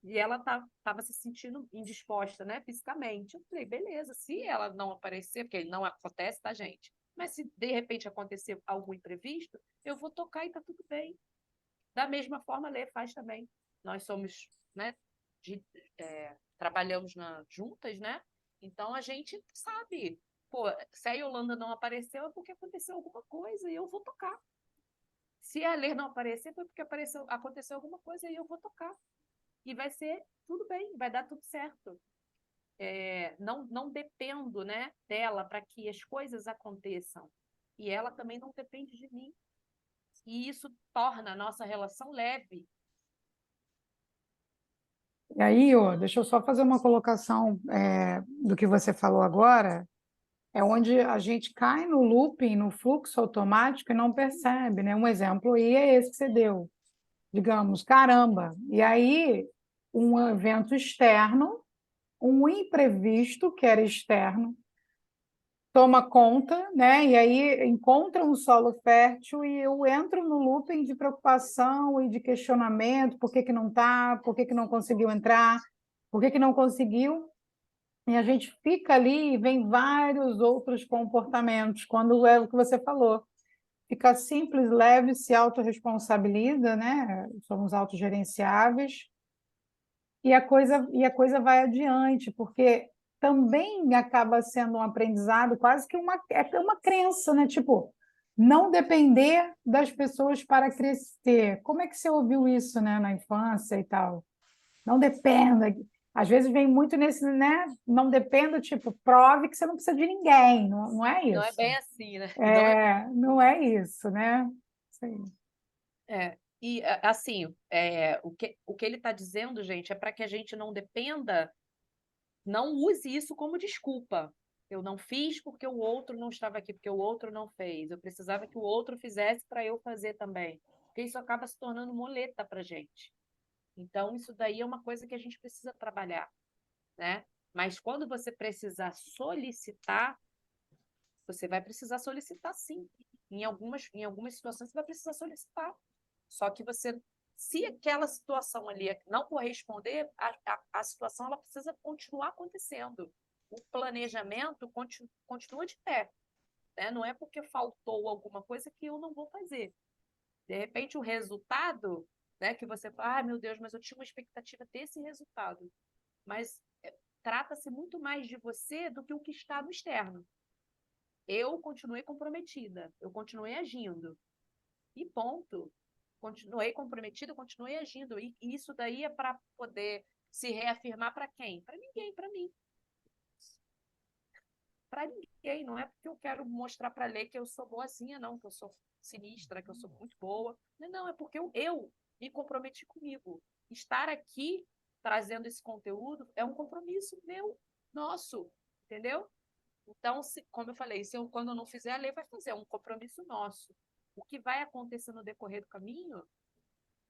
e ela estava se sentindo indisposta, né, fisicamente. Eu falei, beleza, se ela não aparecer, porque não acontece, tá, gente? Mas se de repente acontecer algum imprevisto, eu vou tocar e tá tudo bem. Da mesma forma, a Lê faz também. Nós somos, né, trabalhamos juntas, né? Então a gente sabe, pô, se a Yolanda não apareceu é porque aconteceu alguma coisa e eu vou tocar. Se a Lê não aparecer, foi porque aconteceu alguma coisa e eu vou tocar. E vai ser tudo bem, vai dar tudo certo. Não dependo, né, dela para que as coisas aconteçam. E ela também não depende de mim. E isso torna a nossa relação leve. E aí, deixa eu só fazer uma colocação do que você falou agora, é onde a gente cai no looping, no fluxo automático e não percebe, né? Um exemplo aí é esse que você deu. Digamos, caramba, e aí um evento externo, um imprevisto que era externo, toma conta, né? E aí encontra um solo fértil e eu entro no looping de preocupação e de questionamento, por que que não está, por que que não conseguiu entrar, por que que não conseguiu? E a gente fica ali e vem vários outros comportamentos, quando é o que você falou. fica simples, leve, se autorresponsabiliza, né? Somos autogerenciáveis e a coisa vai adiante, porque também acaba sendo um aprendizado, quase que uma crença, né? Tipo, não depender das pessoas para crescer. Como é que você ouviu isso, né, na infância e tal? Não dependa. Às vezes vem muito nesse, né? Não dependa, tipo, prove que você não precisa de ninguém. Não, não é Não é isso. bem assim, né? Não é, Não é isso, né? Isso aí. e assim, o que ele está dizendo, gente, é para que a gente não dependa, não use isso como desculpa. Eu não fiz porque o outro não estava aqui, porque o outro não fez. Eu precisava que o outro fizesse para eu fazer também. Porque isso acaba se tornando muleta para a gente. Então, isso daí é uma coisa que a gente precisa trabalhar, né? Mas quando você precisar solicitar, você vai precisar solicitar sim. Em algumas situações, você vai precisar solicitar. Só que você, se aquela situação ali não corresponder, a situação ela precisa continuar acontecendo. O planejamento continua de pé, né? Não é porque faltou alguma coisa que eu não vou fazer. De repente, o resultado, né, que você fala, ah, meu Deus, mas eu tinha uma expectativa desse resultado. Mas trata-se muito mais de você do que o que está no externo. Eu continuei comprometida, eu continuei agindo. E ponto. Continuei comprometida, continuei agindo. E isso daí é para poder se reafirmar para quem? Para ninguém, para mim. Para ninguém. Não é porque eu quero mostrar para a Lê que eu sou boazinha, não, que eu sou sinistra, que eu sou muito boa. Não, é porque eu me comprometi comigo. Estar aqui trazendo esse conteúdo é um compromisso meu, nosso, entendeu? Então, como eu falei, quando eu não fizer, a Lei vai fazer, é um compromisso nosso. O que vai acontecer no decorrer do caminho,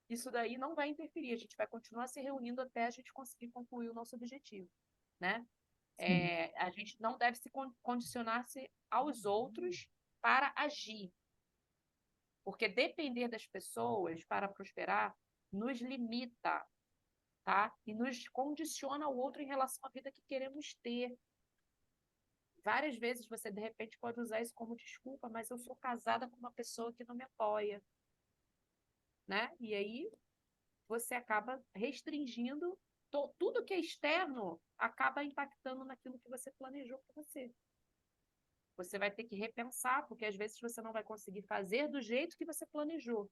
isso daí não vai interferir, a gente vai continuar se reunindo até a gente conseguir concluir o nosso objetivo, né? A gente não deve se condicionar-se aos outros para agir, porque depender das pessoas para prosperar nos limita, tá? E nos condiciona ao outro em relação à vida que queremos ter. Várias vezes você, de repente, pode usar isso como desculpa, mas eu sou casada com uma pessoa que não me apoia, né? E aí você acaba restringindo tudo que é externo acaba impactando naquilo que você planejou para você. Você vai ter que repensar, porque às vezes você não vai conseguir fazer do jeito que você planejou.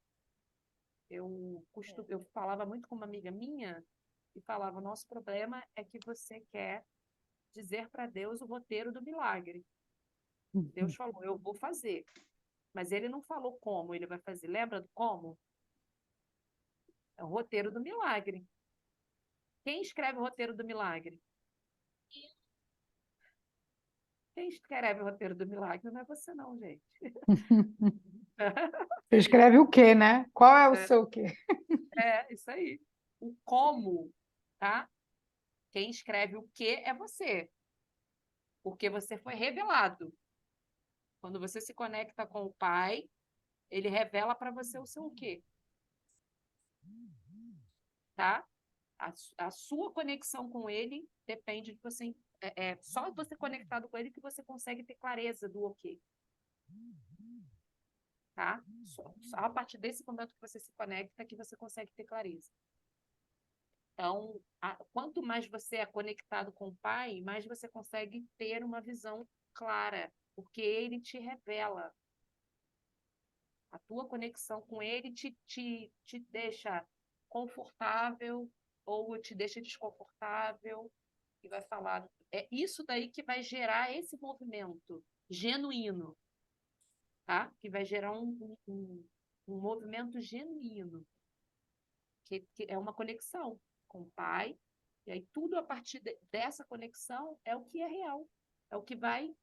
Eu falava muito com uma amiga minha e falava: nosso problema é que você quer dizer para Deus o roteiro do milagre. Deus falou: eu vou fazer. Mas ele não falou como ele vai fazer. Lembra do como? É o roteiro do milagre. Quem escreve o roteiro do milagre? Quem escreve o roteiro do milagre não é você, não, gente. Você escreve o quê, né? Qual é o seu quê? Isso aí. O como, tá? Quem escreve o que é você. Porque você foi revelado. Quando você se conecta com o Pai, ele revela para você o seu o quê, tá? A sua conexão com ele depende de você. Só você conectado com ele que você consegue ter clareza do o quê, tá? Só a partir desse momento que você se conecta que você consegue ter clareza. Então, quanto mais você é conectado com o Pai, mais você consegue ter uma visão clara, porque ele te revela. A tua conexão com ele te deixa confortável ou te deixa desconfortável e vai falar. É isso daí que vai gerar esse movimento genuíno, tá? Que vai gerar um movimento genuíno, que é uma conexão com o Pai, e aí tudo a partir dessa conexão é o que é real, é o que vai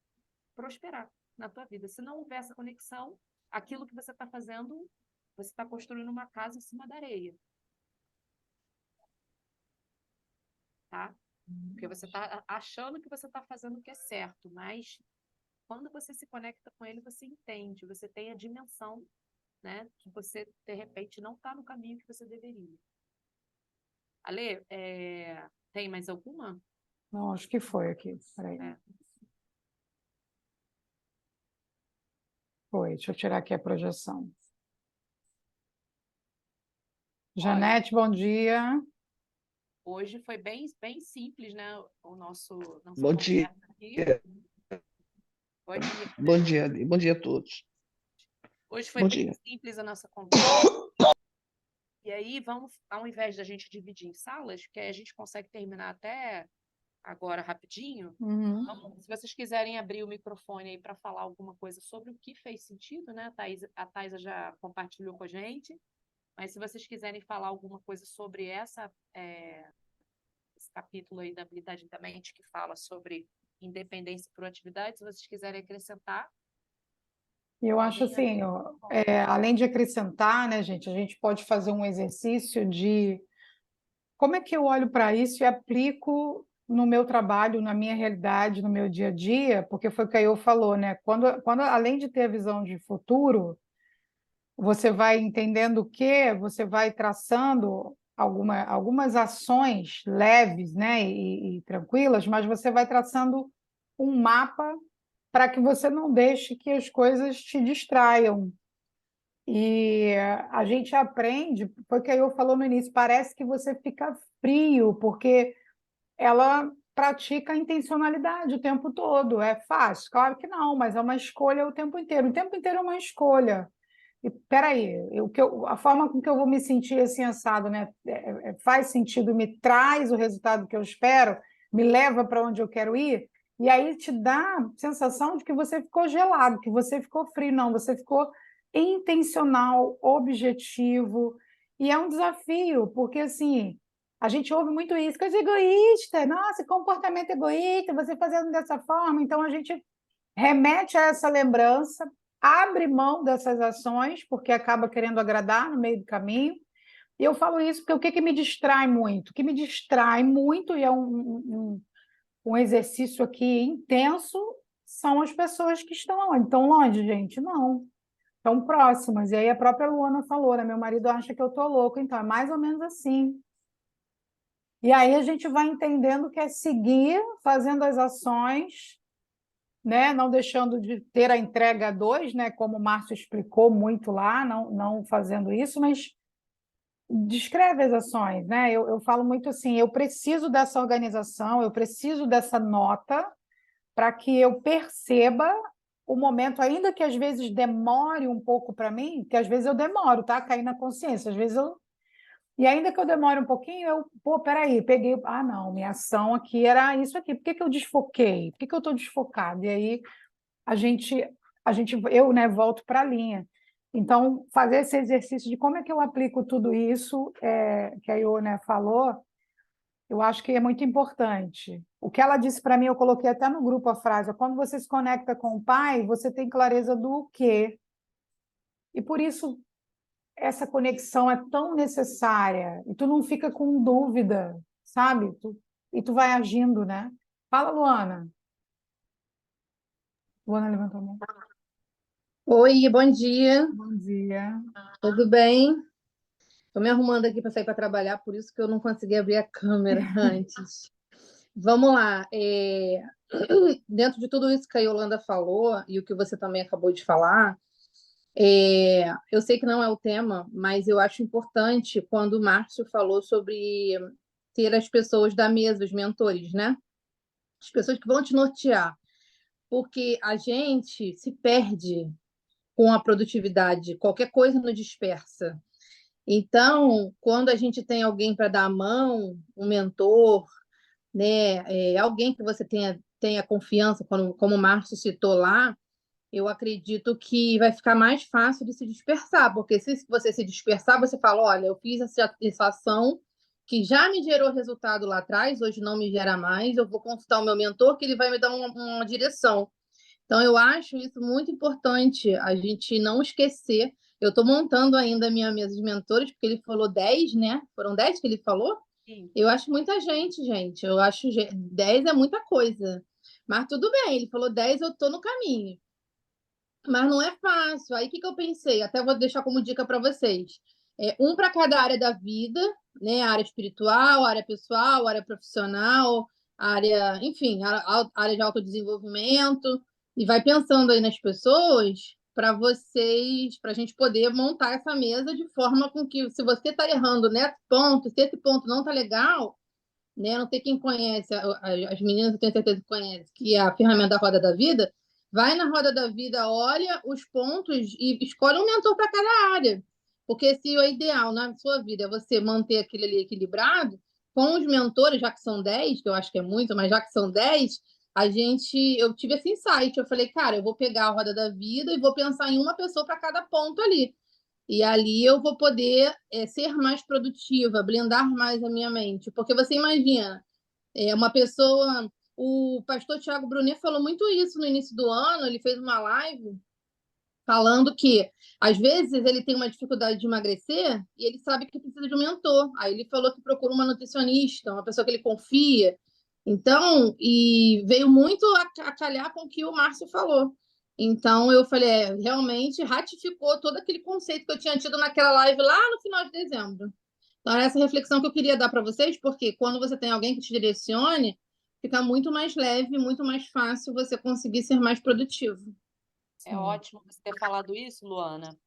prosperar na tua vida. Se não houver essa conexão, aquilo que você está fazendo, você está construindo uma casa em cima da areia, tá? Porque você está achando que você está fazendo o que é certo, mas quando você se conecta com ele, você entende, você tem a dimensão, né, que você, de repente, não está no caminho que você deveria. Ale, tem mais alguma? Não, acho que foi aqui. Peraí. É. Foi, deixa eu tirar aqui a projeção. Olha, Janete, bom dia. hoje foi bem simples, né? O nossa Bom dia, conversa aqui. Bom dia. bom dia a todos. Hoje foi Bom bem dia. simples a nossa conversa. E aí, vamos, ao invés da gente dividir em salas, que aí a gente consegue terminar até agora rapidinho, Uhum. se vocês quiserem abrir o microfone aí para falar alguma coisa sobre o que fez sentido, né? A Thaisa já compartilhou com a gente, mas se vocês quiserem falar alguma coisa sobre esse capítulo aí da habilidade da mente que fala sobre independência e proatividade, se vocês quiserem acrescentar, E eu acho podem assim, abrir. ó, além de acrescentar, né, gente, a gente pode fazer um exercício de como é que eu olho para isso e aplico no meu trabalho, na minha realidade, no meu dia a dia, porque foi o que a Iô falou, né? Quando além de ter a visão de futuro, você vai entendendo o quê? Você vai traçando algumas ações leves, né, e tranquilas, mas você vai traçando um mapa para que você não deixe que as coisas te distraiam. E a gente aprende, foi o que a Iô falou no início, parece que você fica frio, porque ela pratica a intencionalidade o tempo todo. É fácil? Claro que não, mas é uma escolha o tempo inteiro. O tempo inteiro é uma escolha. E peraí, a forma com que eu vou me sentir assim assado, né? Faz sentido, me traz o resultado que eu espero, me leva para onde eu quero ir, e aí te dá a sensação de que você ficou gelado, que você ficou frio, não, você ficou intencional, objetivo, e é um desafio, porque assim, a gente ouve muito isso, coisa egoísta, nossa, comportamento egoísta, você fazendo dessa forma, então a gente remete a essa lembrança, abre mão dessas ações, porque acaba querendo agradar no meio do caminho. E eu falo isso porque o que me distrai muito? O que me distrai muito, e é um exercício aqui intenso, são as pessoas que estão onde? Estão longe, gente? Não. Estão próximas. E aí a própria Luana falou, né? Meu marido acha que eu estou louco, então é mais ou menos assim. E aí a gente vai entendendo que é seguir fazendo as ações, né? Não deixando de ter a entrega a dois, né? Como o Márcio explicou muito lá, não fazendo isso, mas descreve as ações, né? Eu falo muito assim, eu preciso dessa organização, eu preciso dessa nota para que eu perceba o momento, ainda que às vezes demore um pouco para mim, que às vezes eu demoro, tá? Cair na consciência, às vezes eu e ainda que eu demore um pouquinho, peraí, peguei, não, minha ação aqui era isso aqui, por que que eu desfoquei? Por que que eu estou desfocado? E aí a gente, eu, né, volto para a linha. Então, fazer esse exercício de como é que eu aplico tudo isso que a Iô, né, falou, eu acho que é muito importante. O que ela disse para mim, eu coloquei até no grupo a frase, quando você se conecta com o pai, você tem clareza do quê. E por isso essa conexão é tão necessária, e tu não fica com dúvida, sabe? E tu vai agindo, né? Fala, Luana. Luana levantou a mão. Oi, bom dia, Bom dia. tudo bem? Estou me arrumando aqui para sair para trabalhar, por isso que eu não consegui abrir a câmera antes. Vamos lá. Dentro de tudo isso que a Yolanda falou e o que você também acabou de falar, eu sei que não é o tema, mas eu acho importante quando o Márcio falou sobre ter as pessoas da mesa, os mentores, né? As pessoas que vão te nortear, porque a gente se perde com a produtividade, qualquer coisa nos dispersa. Então, quando a gente tem alguém para dar a mão, um mentor, né, alguém que você tenha confiança, como o Márcio citou lá, eu acredito que vai ficar mais fácil de se dispersar, porque se você se dispersar, você fala, olha, eu fiz essa ação que já me gerou resultado lá atrás, hoje não me gera mais, eu vou consultar o meu mentor, que ele vai me dar uma direção. Então, eu acho isso muito importante, a gente não esquecer. Eu estou montando ainda a minha mesa de mentores, porque ele falou 10, né? Foram 10 que ele falou? Sim. Eu acho muita gente, gente. Eu acho 10 é muita coisa. Mas tudo bem, ele falou 10, eu estou no caminho. Mas não é fácil. Aí o que eu pensei? Até vou deixar como dica para vocês. Um para cada área da vida, né? Área espiritual, área pessoal, área profissional, enfim, área de autodesenvolvimento. E vai pensando aí nas pessoas para vocês, para a gente poder montar essa mesa de forma com que, se você está errando nesse ponto, se esse ponto não está legal, né? Não sei quem conhece, as meninas eu tenho certeza que conhecem, que é a ferramenta da Roda da Vida. Vai na Roda da Vida, olha os pontos e escolhe um mentor para cada área. Porque se o ideal na sua vida é você manter aquilo ali equilibrado, com os mentores, já que são 10, que eu acho que é muito, mas já que são 10, eu tive esse insight. Eu falei, cara, eu vou pegar a Roda da Vida e vou pensar em uma pessoa para cada ponto ali. E ali eu vou poder ser mais produtiva, blindar mais a minha mente. Porque você imagina, uma pessoa. O pastor Tiago Brunet falou muito isso no início do ano. Ele fez uma live falando que, às vezes, ele tem uma dificuldade de emagrecer e ele sabe que precisa de um mentor. Aí ele falou que procura uma nutricionista, uma pessoa que ele confia. Então, e veio muito a calhar com o que o Márcio falou. Então, eu falei, realmente ratificou todo aquele conceito que eu tinha tido naquela live lá no final de dezembro. Então, essa reflexão que eu queria dar para vocês, porque quando você tem alguém que te direcione, fica muito mais leve, muito mais fácil você conseguir ser mais produtivo. É ótimo você ter falado isso, Luana,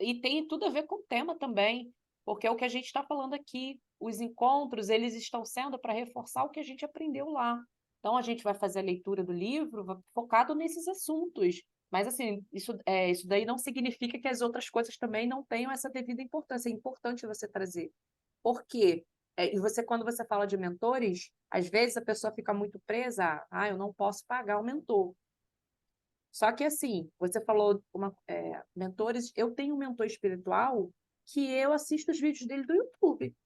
e tem tudo a ver com o tema também, porque é o que a gente está falando aqui. Os encontros, eles estão sendo para reforçar o que a gente aprendeu lá. Então, a gente vai fazer a leitura do livro focado nesses assuntos. Mas, assim, isso daí não significa que as outras coisas também não tenham essa devida importância. É importante você trazer. Por quê? Quando você fala de mentores, às vezes a pessoa fica muito presa eu não posso pagar o mentor. Só que, assim, você falou mentores. Eu tenho um mentor espiritual que eu assisto os vídeos dele do YouTube.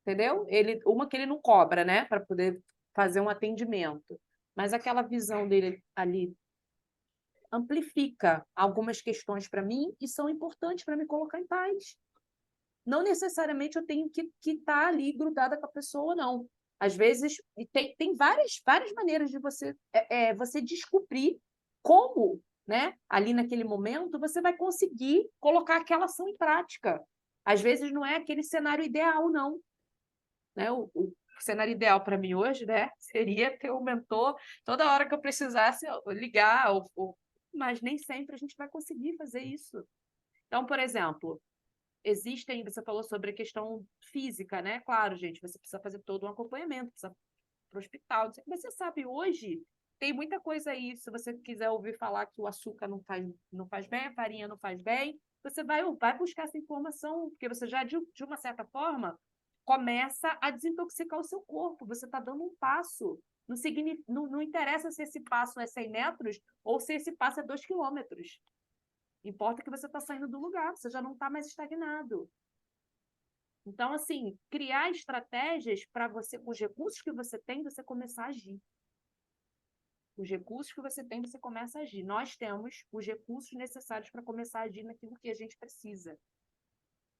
Entendeu? Uma que ele não cobra, né, para poder fazer um atendimento. Mas aquela visão dele ali amplifica algumas questões para mim e são importantes para me colocar em paz. Não necessariamente eu tenho que estar ali grudada com a pessoa, não. Às vezes, tem várias maneiras de você descobrir como, né, ali naquele momento, você vai conseguir colocar aquela ação em prática. Às vezes não é aquele cenário ideal, não. Né? O cenário ideal para mim hoje, né, seria ter um mentor toda hora que eu precisasse ligar, mas nem sempre a gente vai conseguir fazer isso. Então, por exemplo, você falou sobre a questão física, né? Claro, gente, você precisa fazer todo um acompanhamento, precisa ir para o hospital. Você sabe, hoje tem muita coisa aí. Se você quiser ouvir falar que o açúcar não faz bem, a farinha não faz bem, você vai buscar essa informação, porque você já, de uma certa forma, começa a desintoxicar o seu corpo. Você está dando um passo. Não interessa se esse passo é 100 metros ou se esse passo é 2 quilômetros. Importa que você está saindo do lugar, você já não está mais estagnado. Então, assim, criar estratégias para você, com os recursos que você tem, você começar a agir. Os recursos que você tem, você começa a agir. Nós temos os recursos necessários para começar a agir naquilo que a gente precisa.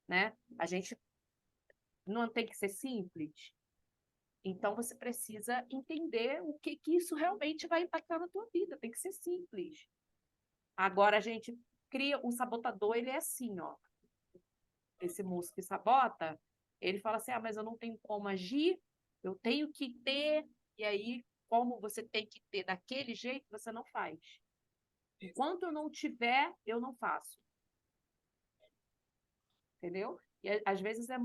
Né? A gente não tem que ser simples. Então, você precisa entender o que isso realmente vai impactar na tua vida. Tem que ser simples. Agora, a gente cria um sabotador, ele é assim, ó. Esse moço que sabota, ele fala assim, mas eu não tenho como agir, eu tenho que ter, e aí, como você tem que ter daquele jeito, você não faz. Enquanto eu não tiver, eu não faço. Entendeu? E às vezes é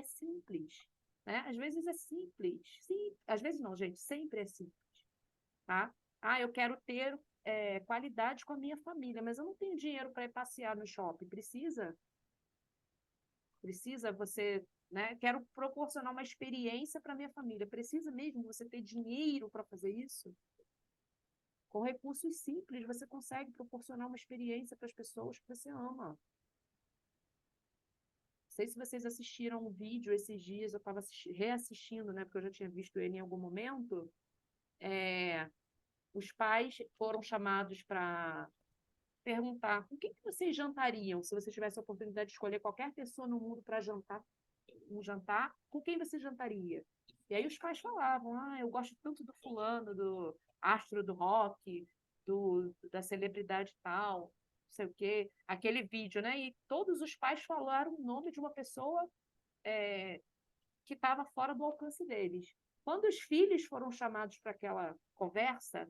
simples, né? Às vezes é simples. Sim, às vezes não, gente, sempre é simples, tá? Eu quero ter qualidade com a minha família, mas eu não tenho dinheiro para ir passear no shopping. Precisa você, né? Quero proporcionar uma experiência para minha família. Precisa mesmo você ter dinheiro para fazer isso? Com recursos simples, você consegue proporcionar uma experiência para as pessoas que você ama. Não sei se vocês assistiram um vídeo esses dias, eu estava reassistindo, né? Porque eu já tinha visto ele em algum momento. Os pais foram chamados para perguntar com quem que vocês jantariam se você tivesse a oportunidade de escolher qualquer pessoa no mundo para jantar, com quem você jantaria? E aí os pais falavam, eu gosto tanto do fulano, do astro do rock, da celebridade tal, não sei o quê, aquele vídeo, né? E todos os pais falaram o nome de uma pessoa que estava fora do alcance deles. Quando os filhos foram chamados para aquela conversa,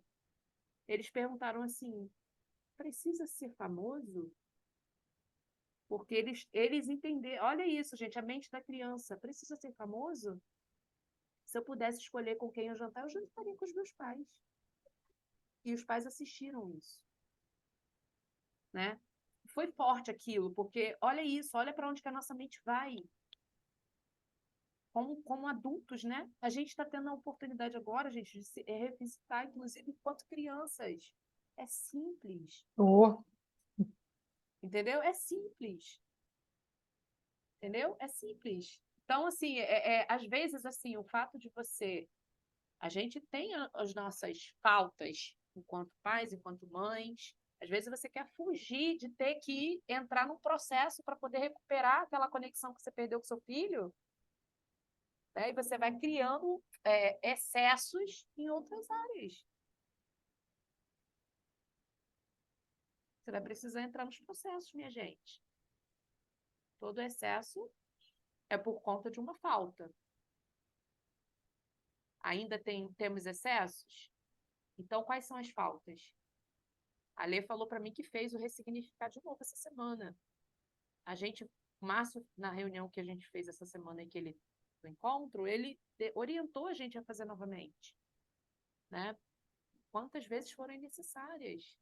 eles perguntaram assim, precisa ser famoso? Porque eles entenderam, olha isso, gente, a mente da criança, precisa ser famoso? Se eu pudesse escolher com quem eu jantaria com os meus pais. E os pais assistiram isso, né? Foi forte aquilo, porque olha isso, olha para onde que a nossa mente vai. Como adultos, né? A gente está tendo a oportunidade agora, gente, de se revisitar, inclusive, enquanto crianças. É simples, Oh, entendeu? É simples, entendeu? É simples. Então, assim, às vezes, assim, o fato de você... A gente tem as nossas faltas enquanto pais, enquanto mães. Às vezes você quer fugir de ter que entrar num processo para poder recuperar aquela conexão que você perdeu com seu filho, né? E você vai criando excessos em outras áreas. Você vai precisar entrar nos processos, minha gente. Todo excesso é por conta de uma falta. Ainda temos excessos? Então, quais são as faltas? A Lê falou para mim que fez o ressignificar de novo essa semana. A gente, o Márcio, na reunião que a gente fez essa semana, do encontro, ele orientou a gente a fazer novamente, né? Quantas vezes forem necessárias.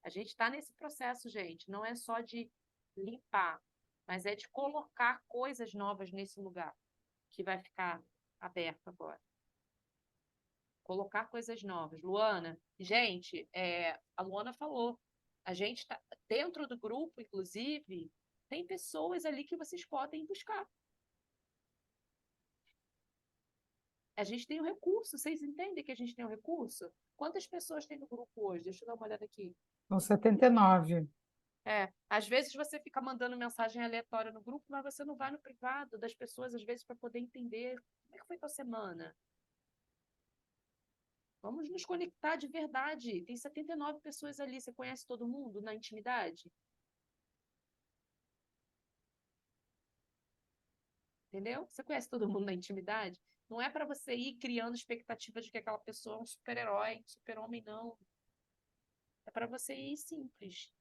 A gente está nesse processo, gente. Não é só de limpar, mas é de colocar coisas novas nesse lugar que vai ficar aberto agora. Colocar coisas novas. Luana, gente, a Luana falou, a gente está dentro do grupo, inclusive, tem pessoas ali que vocês podem buscar. A gente tem um recurso, vocês entendem que a gente tem um recurso? Quantas pessoas tem no grupo hoje? Deixa eu dar uma olhada aqui. são 79. Às vezes você fica mandando mensagem aleatória no grupo, mas você não vai no privado das pessoas, às vezes, para poder entender como é que foi tua semana. Vamos nos conectar de verdade. Tem 79 pessoas ali. Você conhece todo mundo na intimidade? Entendeu? Você conhece todo mundo na intimidade? Não é para você ir criando expectativa de que aquela pessoa é um super-herói, um super-homem, não. É para você ir simples.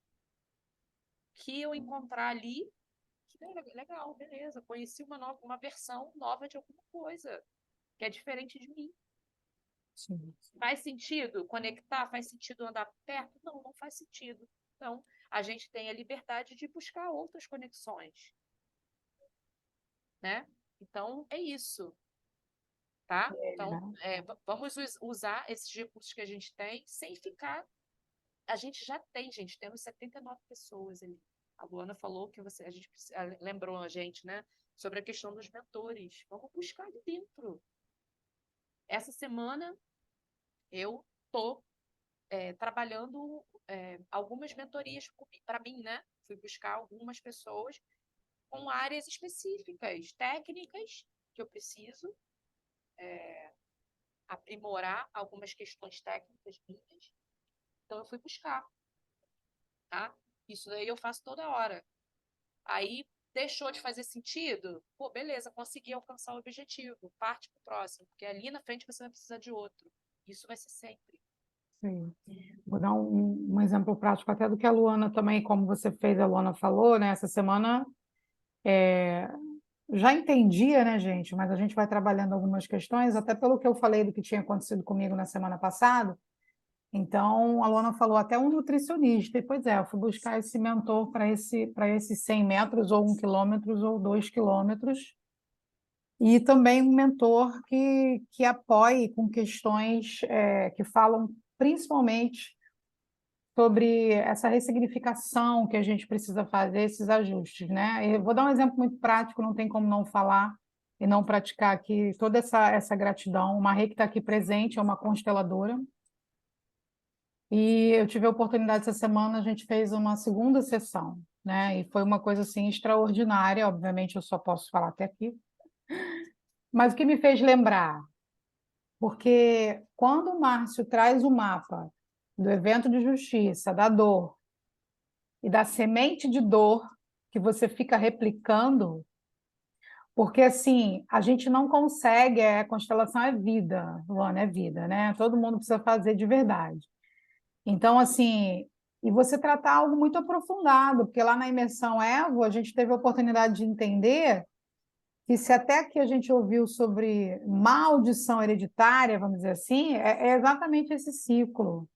Que eu encontrar ali, que legal, beleza. Conheci uma versão nova de alguma coisa, que é diferente de mim. Sim. Faz sentido conectar? Faz sentido andar perto? Não, não faz sentido. Então, a gente tem a liberdade de buscar outras conexões, né? Então, é isso, tá? Então, vamos usar esses recursos que a gente tem sem ficar... A gente já tem, gente, temos 79 pessoas ali. A Luana falou que a gente lembrou a gente, né? Sobre a questão dos mentores. Vamos buscar ali dentro. Essa semana, eu estou trabalhando algumas mentorias para mim, né? Fui buscar algumas pessoas com áreas específicas, técnicas, que eu preciso aprimorar algumas questões técnicas minhas. Então, eu fui buscar, tá? Isso daí eu faço toda hora. Aí, deixou de fazer sentido? Pô, beleza, consegui alcançar o objetivo. Parte para o próximo, porque ali na frente você vai precisar de outro. Isso vai ser sempre. Sim. Vou dar um exemplo prático até do que a Luana também, como você fez, a Luana falou, né? Essa semana já entendia, né, gente? Mas a gente vai trabalhando algumas questões, até pelo que eu falei do que tinha acontecido comigo na semana passada. Então, a Luana falou até um nutricionista, e pois eu fui buscar esse mentor para esses 100 metros, ou 1 quilômetro, ou 2 quilômetros, e também um mentor que apoie com questões que falam principalmente sobre essa ressignificação que a gente precisa fazer, esses ajustes, né? Eu vou dar um exemplo muito prático, não tem como não falar e não praticar aqui toda essa gratidão. Uma Rei que está aqui presente é uma consteladora, e eu tive a oportunidade essa semana, a gente fez uma segunda sessão, né? E foi uma coisa assim extraordinária, obviamente eu só posso falar até aqui. Mas o que me fez lembrar, porque quando o Márcio traz o mapa do evento de justiça, da dor, e da semente de dor que você fica replicando, Porque, assim, a gente não consegue, constelação é vida, Luana, é vida, né? Todo mundo precisa fazer de verdade. Então, assim, e você tratar algo muito aprofundado, porque lá na imersão Evo, a gente teve a oportunidade de entender que se até aqui a gente ouviu sobre maldição hereditária, vamos dizer assim, é exatamente esse ciclo,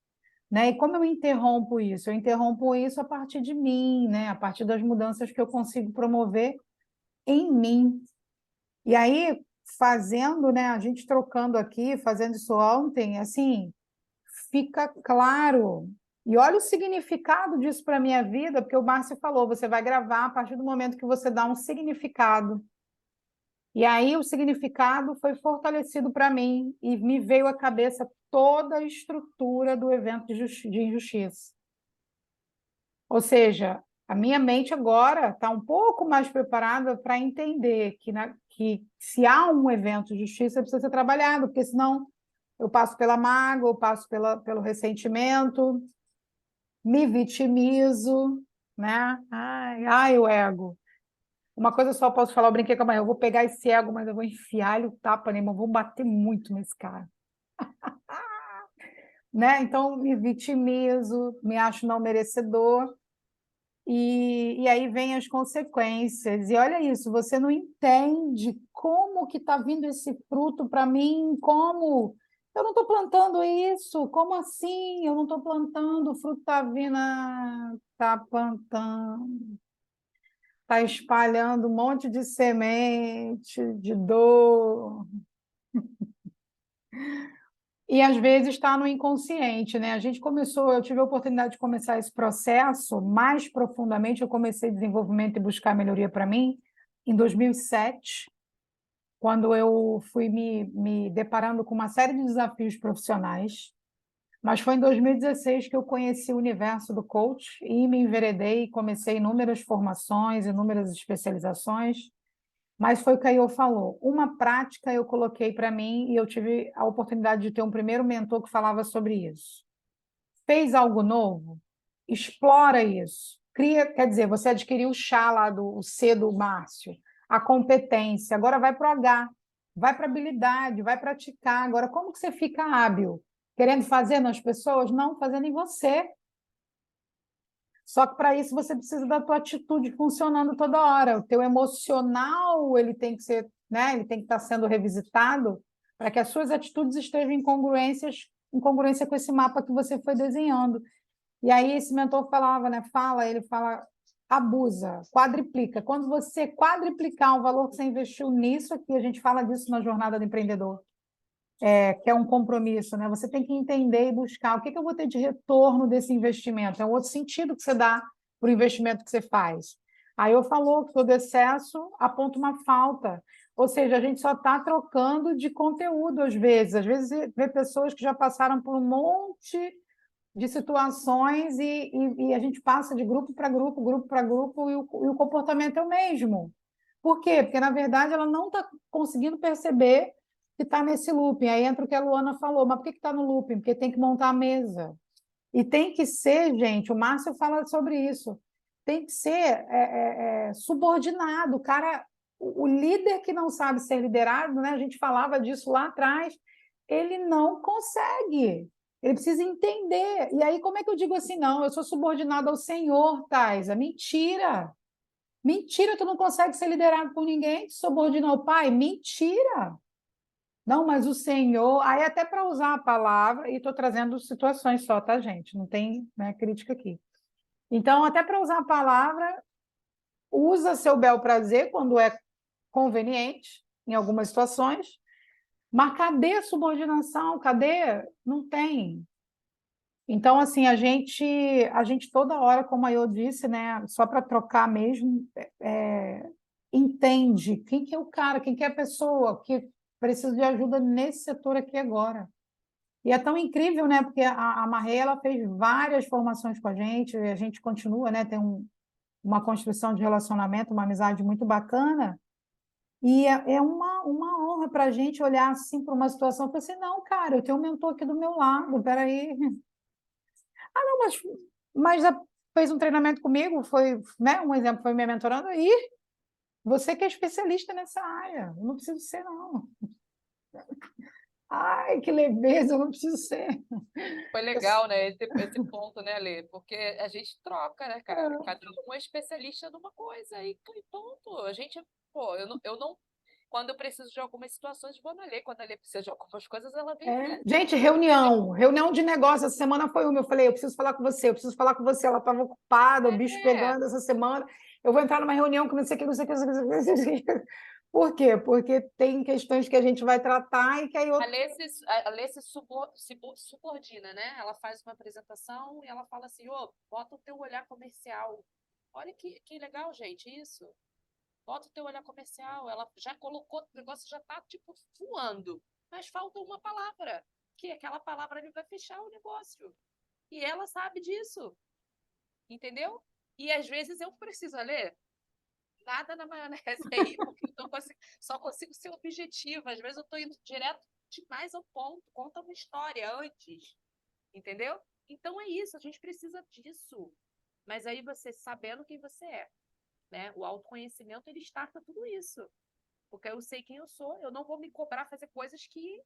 né? E como eu interrompo isso? Eu interrompo isso a partir de mim, né? A partir das mudanças que eu consigo promover em mim. E aí, fazendo, né, a gente trocando aqui, fazendo isso ontem, assim, fica claro. E olha o significado disso para a minha vida, porque o Márcio falou, você vai gravar a partir do momento que você dá um significado. E aí o significado foi fortalecido para mim e me veio à cabeça toda a estrutura do evento de injustiça. Ou seja, a minha mente agora está um pouco mais preparada para entender que se há um evento de justiça, precisa ser trabalhado, porque senão eu passo pela mágoa, eu passo pelo ressentimento, me vitimizo, né? Ai, o ego. Uma coisa só eu posso falar, eu brinquei com a mãe, eu vou pegar esse ego, mas eu vou enfiar-lhe o tapa nele, mas eu vou bater muito nesse cara. Né? Então, me vitimizo, me acho não merecedor, e aí vem as consequências. E olha isso, você não entende como que está vindo esse fruto para mim, como eu não estou plantando isso, como assim? Eu não estou plantando, o fruto está vindo, está plantando, está espalhando um monte de semente, de dor. E às vezes está no inconsciente, né? A gente começou, eu tive a oportunidade de começar esse processo mais profundamente. Eu comecei desenvolvimento e buscar melhoria para mim em 2007, quando eu fui me deparando com uma série de desafios profissionais. Mas foi em 2016 que eu conheci o universo do coach e me enveredei e comecei inúmeras formações, inúmeras especializações. Mas foi o que a Iô falou. Uma prática eu coloquei para mim e eu tive a oportunidade de ter um primeiro mentor que falava sobre isso. Fez algo novo? Explora isso. Cria, quer dizer, você adquiriu o chá lá o C do Márcio, a competência. Agora vai para o H, vai para a habilidade, vai praticar. Agora, como que você fica hábil? Querendo fazer nas pessoas? Não, fazendo em você. Só que para isso você precisa da tua atitude funcionando toda hora. O teu emocional, ele tem que ser, né? Ele tem que estar sendo revisitado para que as suas atitudes estejam em congruência com esse mapa que você foi desenhando. E aí esse mentor falava, né? Ele fala, abusa, quadriplica. Quando você quadriplicar o valor que você investiu nisso aqui, a gente fala disso na jornada do empreendedor. Que é um compromisso, né? Você tem que entender e buscar o que eu vou ter de retorno desse investimento. É um outro sentido que você dá para o investimento que você faz. Aí eu falou que todo excesso aponta uma falta. Ou seja, a gente só está trocando de conteúdo às vezes. Às vezes vê pessoas que já passaram por um monte de situações e a gente passa de grupo para grupo, e o comportamento é o mesmo. Por quê? Porque, na verdade, ela não está conseguindo perceber que está nesse looping. Aí entra o que a Luana falou, mas por que está no looping? Porque tem que montar a mesa. E tem que ser, gente, o Márcio fala sobre isso, tem que ser subordinado. O cara, o líder que não sabe ser liderado, né? A gente falava disso lá atrás, ele não consegue. Ele precisa entender. E aí, como é que eu digo assim? Não, eu sou subordinado ao Senhor, Taisa. Mentira! Mentira, tu não consegue ser liderado por ninguém, te subordina ao Pai? Mentira! Não, mas o Senhor, aí até para usar a palavra, e estou trazendo situações só, tá, gente? Não tem, né, crítica aqui. Então, até para usar a palavra, usa seu bel prazer quando é conveniente, em algumas situações, mas cadê a subordinação? Cadê? Não tem. Então, assim, a gente toda hora, como a eu disse, né, só para trocar mesmo, entende quem que é o cara, quem que é a pessoa que precisa de ajuda nesse setor aqui agora. E é tão incrível, né? Porque a Marrê, ela fez várias formações com a gente continua, né? Tem uma construção de relacionamento, uma amizade muito bacana, e é uma honra para a gente olhar assim para uma situação e falar assim, não, cara, eu tenho um mentor aqui do meu lado, peraí. Ah, não, mas já fez um treinamento comigo, foi, né? Um exemplo, foi me mentorando, aí Você que é especialista nessa área, eu não preciso ser, não. Ai, que leveza, eu não preciso ser. Foi legal, né, esse ponto, né, Lê? Porque a gente troca, né, cara? Cada um é especialista numa coisa e ponto. A gente, pô, eu não, quando eu preciso de algumas situações, vou na Lê. Quando a Lê precisa de algumas coisas, ela vem. Gente, reunião de negócio. Essa semana foi uma. Eu falei, eu preciso falar com você, eu preciso falar com você. Ela estava ocupada, o bicho pegando essa semana. Eu vou entrar numa reunião que não sei o que, não sei o que, não sei o que. Por quê? Porque tem questões que a gente vai tratar e que aí A Lê se subordina, né? Ela faz uma apresentação e ela fala assim, ô, bota o teu olhar comercial. Olha que legal, gente, isso. Bota o teu olhar comercial. Ela já colocou, o negócio já tá, tipo, voando. Mas falta uma palavra, que aquela palavra ali vai fechar o negócio. E ela sabe disso, entendeu? E às vezes eu preciso ler nada na maionese aí, porque eu só consigo ser objetiva. Às vezes eu estou indo direto demais ao ponto, conta uma história antes, entendeu? Então é isso, a gente precisa disso. Mas aí você sabendo quem você é, né? O autoconhecimento, ele starta tudo isso. Porque eu sei quem eu sou, eu não vou me cobrar fazer coisas que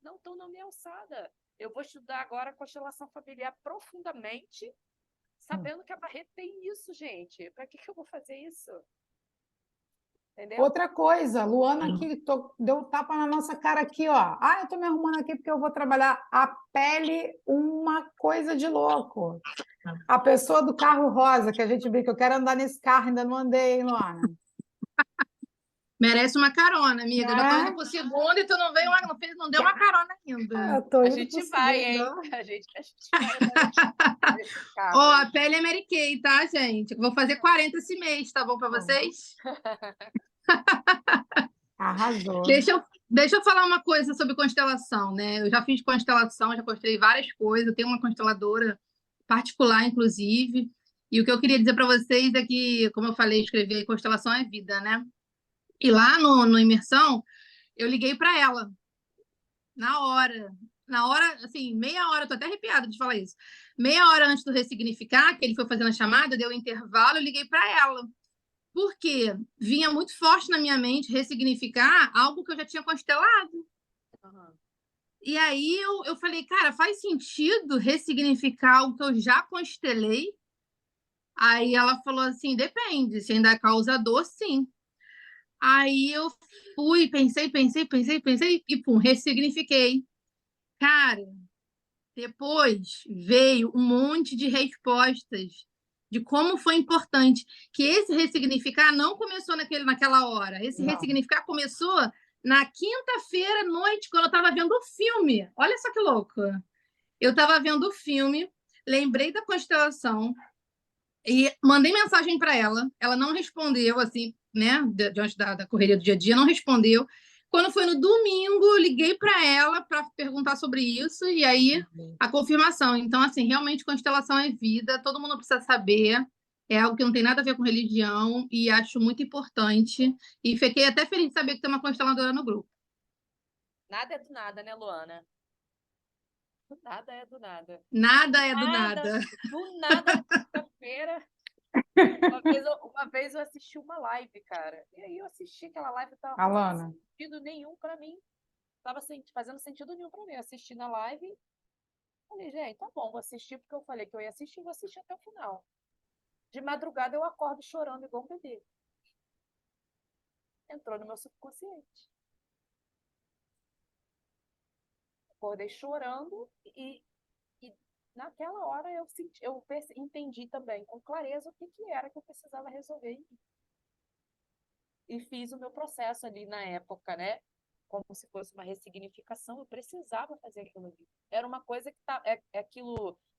não estão na minha alçada. Eu vou estudar agora a constelação familiar profundamente, sabendo que a Barreto tem isso, gente. Para que eu vou fazer isso? Entendeu? Outra coisa, Luana aqui deu tapa na nossa cara aqui, ó. Ah, eu tô me arrumando aqui porque eu vou trabalhar a pele, uma coisa de louco. A pessoa do carro rosa, que a gente brinca, eu quero andar nesse carro, ainda não andei, hein, Luana? Merece uma carona, amiga. Já tô É? indo pro segundo e tu não veio, não deu uma carona ainda. Eu tô A indo gente pro vai, segundo. hein? A gente vai nesse carro. Ó, a pele é Mary Kay, tá, gente? Eu vou fazer 40 esse mês, tá bom pra vocês? Arrasou. Deixa eu falar uma coisa sobre constelação, né? Eu já fiz constelação, já constelei várias coisas, eu tenho uma consteladora particular, inclusive. E o que eu queria dizer para vocês é que, como eu falei, escrever constelação é vida, né? E lá no Imersão, eu liguei para ela, na hora, assim, meia hora, eu tô até arrepiada de falar isso. Meia hora antes do ressignificar, que ele foi fazendo a chamada, deu um intervalo, eu liguei para ela. Porque vinha muito forte na minha mente ressignificar algo que eu já tinha constelado. Uhum. E aí eu falei, cara, faz sentido ressignificar algo que eu já constelei? Aí ela falou assim, depende, se ainda causa dor, sim. Aí eu fui, pensei, e pum, ressignifiquei. Cara, depois veio um monte de respostas de como foi importante. Que esse ressignificar não começou naquela hora. Esse Não. ressignificar começou na quinta-feira à noite, quando eu estava vendo o filme. Olha só que louco. Eu estava vendo o filme, lembrei da constelação e mandei mensagem para ela. Ela não respondeu, assim, né? Diante da correria do dia a dia, não respondeu. Quando foi no domingo, eu liguei para ela para perguntar sobre isso e aí a confirmação. Então, assim, realmente constelação é vida, todo mundo precisa saber. É algo que não tem nada a ver com religião e acho muito importante. E fiquei até feliz de saber que tem uma consteladora no grupo. Nada é do nada, né, Luana? Nada é do nada. Nada é do nada. Do nada, na quinta-feira. Uma vez eu assisti uma live, cara. E aí eu assisti aquela live e tava Alana. fazendo sentido nenhum pra mim. Tava fazendo sentido nenhum pra mim. Eu assisti na live. Falei, gente, tá bom, vou assistir porque eu falei que eu ia assistir, vou assistir até o final. De madrugada eu acordo chorando igual um bebê. Entrou no meu subconsciente. Acordei chorando e naquela hora eu entendi também com clareza o que era que eu precisava resolver em mim. E fiz o meu processo ali na época, né? Como se fosse uma ressignificação, eu precisava fazer aquilo ali. Era uma coisa que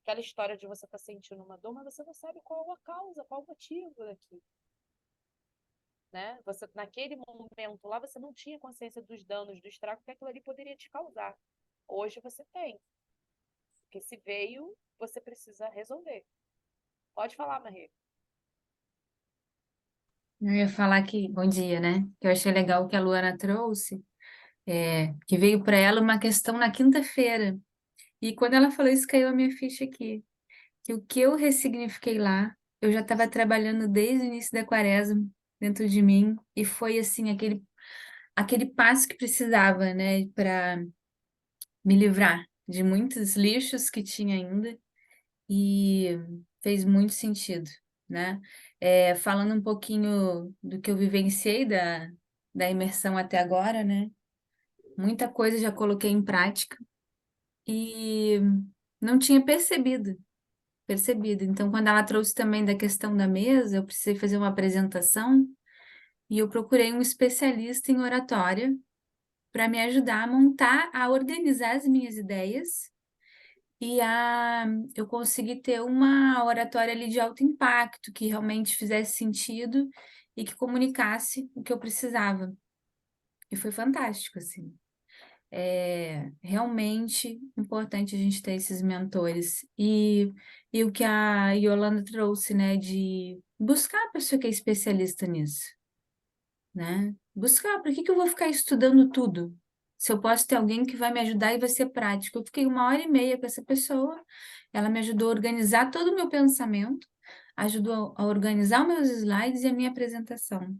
aquela história de você estar sentindo uma dor, mas você não sabe qual a causa, qual o motivo daquilo. Né? Você, naquele momento lá, você não tinha consciência dos danos, do estrago que aquilo ali poderia te causar. Hoje você tem. Porque se veio, você precisa resolver. Pode falar, Maria. Eu ia falar que, bom dia, né? Que eu achei legal o que a Luana trouxe, que veio para ela uma questão na quinta-feira. E quando ela falou isso, caiu a minha ficha aqui. Que o que eu ressignifiquei lá, eu já estava trabalhando desde o início da quaresma. dentro de mim, e foi assim, aquele passo que precisava, né, para me livrar de muitos lixos que tinha ainda, e fez muito sentido, né? Falando um pouquinho do que eu vivenciei da imersão até agora, né? Muita coisa já coloquei em prática e não tinha percebido. Então, quando ela trouxe também da questão da mesa, eu precisei fazer uma apresentação e eu procurei um especialista em oratória para me ajudar a montar, a organizar as minhas ideias e eu consegui ter uma oratória ali de alto impacto, que realmente fizesse sentido e que comunicasse o que eu precisava. E foi fantástico, assim. É realmente importante a gente ter esses mentores. E o que a Yolanda trouxe, né, de buscar a pessoa que é especialista nisso, né? Buscar, por que que eu vou ficar estudando tudo? Se eu posso ter alguém que vai me ajudar e vai ser prático. Eu fiquei 1h30 com essa pessoa, ela me ajudou a organizar todo o meu pensamento, ajudou a organizar os meus slides e a minha apresentação.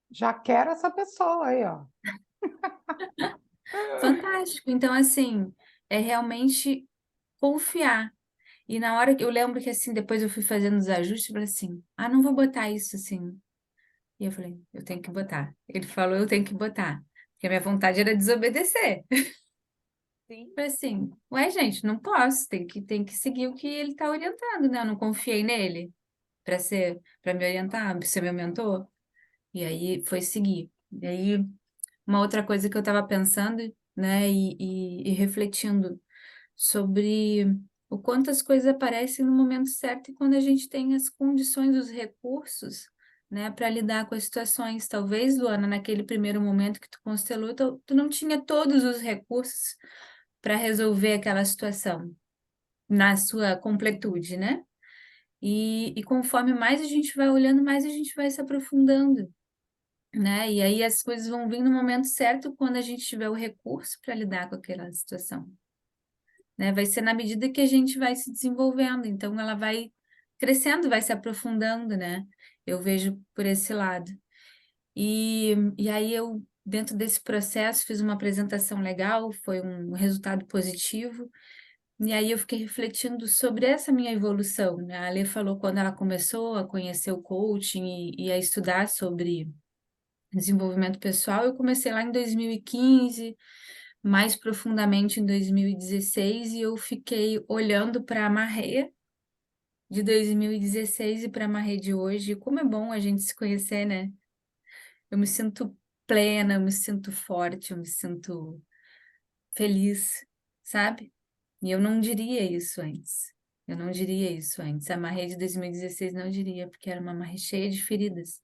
Já quero essa pessoa aí, ó. Fantástico. Então, assim, é realmente confiar. E na hora que eu lembro que, assim, depois eu fui fazendo os ajustes, eu falei assim, não vou botar isso assim. E eu falei, eu tenho que botar. Ele falou, eu tenho que botar. Porque a minha vontade era desobedecer. Sim. Falei assim, ué, gente, não posso, tem que seguir o que ele está orientando, né? Eu não confiei nele para me orientar, para ser meu mentor. E aí foi seguir. E aí, uma outra coisa que eu estava pensando, né, e refletindo sobre o quanto as coisas aparecem no momento certo e quando a gente tem as condições, os recursos, né, para lidar com as situações. Talvez, Luana, naquele primeiro momento que tu constelou, tu não tinha todos os recursos para resolver aquela situação na sua completude, né? E conforme mais a gente vai olhando, mais a gente vai se aprofundando, né? E aí as coisas vão vir no momento certo quando a gente tiver o recurso para lidar com aquela situação, né? Vai ser na medida que a gente vai se desenvolvendo, então ela vai crescendo, vai se aprofundando, né? Eu vejo por esse lado. E aí eu, dentro desse processo, fiz uma apresentação legal, foi um resultado positivo, e aí eu fiquei refletindo sobre essa minha evolução, né? A Alê falou quando ela começou a conhecer o coaching e a estudar sobre desenvolvimento pessoal, eu comecei lá em 2015, mais profundamente em 2016, e eu fiquei olhando para a Marrê de 2016 e para a Marrê de hoje. Como é bom a gente se conhecer, né? Eu me sinto plena, eu me sinto forte, eu me sinto feliz, sabe? E eu não diria isso antes. Eu não diria isso antes. A Marrê de 2016 não diria, porque era uma Marrê cheia de feridas.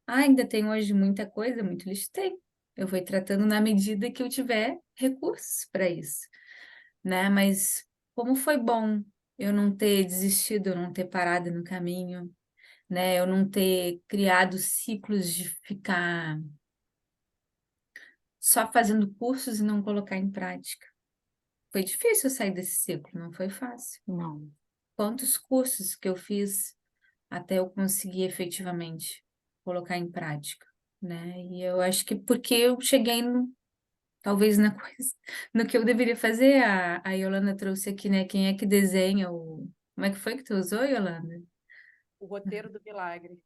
Ainda tem hoje muita coisa, muito lixo? Tem. Eu vou tratando na medida que eu tiver recursos para isso, né? Mas como foi bom eu não ter desistido, eu não ter parado no caminho, né? Eu não ter criado ciclos de ficar só fazendo cursos e não colocar em prática. Foi difícil eu sair desse ciclo, não foi fácil. Não. Quantos cursos que eu fiz até eu conseguir efetivamente colocar em prática, né? E eu acho que porque eu cheguei talvez na coisa, no que eu deveria fazer, a Yolanda trouxe aqui, né? Quem é que desenha o... Como é que foi que tu usou, Yolanda? O roteiro do milagre.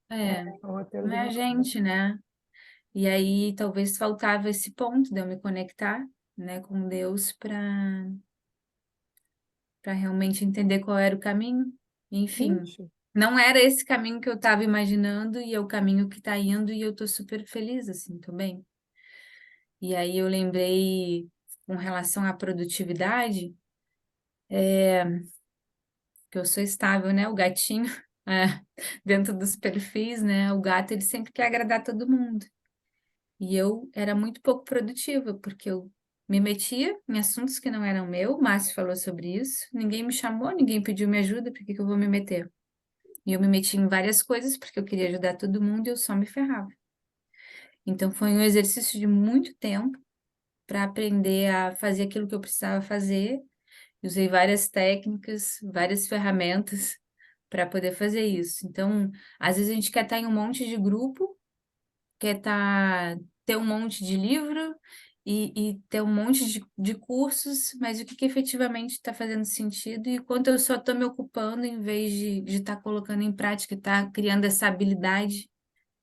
O roteiro Não do é a gente, né? E aí talvez faltava esse ponto de eu me conectar, né, com Deus para realmente entender qual era o caminho. Enfim, Gente, não era esse caminho que eu estava imaginando e é o caminho que está indo e eu estou super feliz, assim, tô bem. E aí eu lembrei, com relação à produtividade, que eu sou estável, né? O gatinho, é, dentro dos perfis, né? O gato, ele sempre quer agradar todo mundo. E eu era muito pouco produtiva, porque eu me metia em assuntos que não eram meu, o Márcio falou sobre isso, ninguém me chamou, ninguém pediu minha ajuda, por que que eu vou me meter? E eu me meti em várias coisas, porque eu queria ajudar todo mundo e eu só me ferrava. Então foi um exercício de muito tempo para aprender a fazer aquilo que eu precisava fazer. Usei várias técnicas, várias ferramentas para poder fazer isso. Então, às vezes a gente quer estar em um monte de grupo, quer ter um monte de livro e ter um monte de cursos, mas o que efetivamente está fazendo sentido e quanto eu só estou me ocupando em vez de estar colocando em prática, estar criando essa habilidade,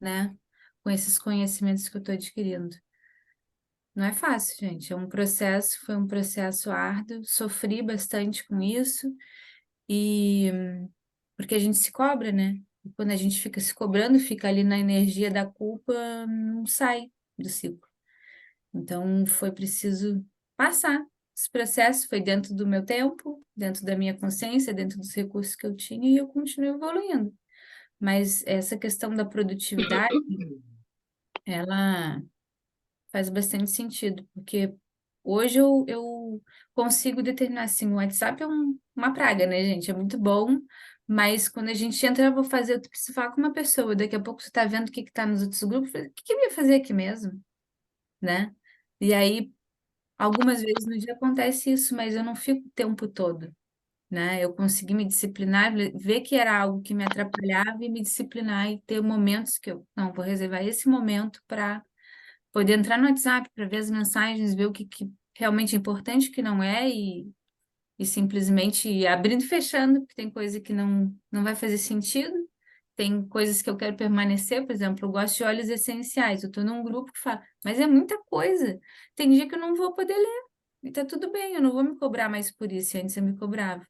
né, com esses conhecimentos que eu estou adquirindo. Não é fácil, gente. Foi um processo árduo, sofri bastante com isso, e porque a gente se cobra, né? E quando a gente fica se cobrando, fica ali na energia da culpa, não sai do ciclo. Então foi preciso passar esse processo, foi dentro do meu tempo, dentro da minha consciência, dentro dos recursos que eu tinha, e eu continuo evoluindo. Mas essa questão da produtividade, ela faz bastante sentido, porque hoje eu consigo determinar assim, o WhatsApp é uma praga, né, gente? É muito bom, mas quando a gente entra, eu vou fazer, eu preciso falar com uma pessoa, daqui a pouco você tá vendo o que que tá nos outros grupos, o que eu ia fazer aqui mesmo, né? E aí, algumas vezes no dia acontece isso, mas eu não fico o tempo todo, né? Eu consegui me disciplinar, ver que era algo que me atrapalhava e me disciplinar e ter momentos que eu, não, vou reservar esse momento para poder entrar no WhatsApp para ver as mensagens, ver o que realmente é importante, o que não é, e simplesmente ir abrindo e fechando, porque tem coisa que não vai fazer sentido, tem coisas que eu quero permanecer, por exemplo, eu gosto de óleos essenciais, eu estou num grupo que fala, mas é muita coisa, tem dia que eu não vou poder ler, e tá tudo bem, eu não vou me cobrar mais por isso, antes eu me cobrava.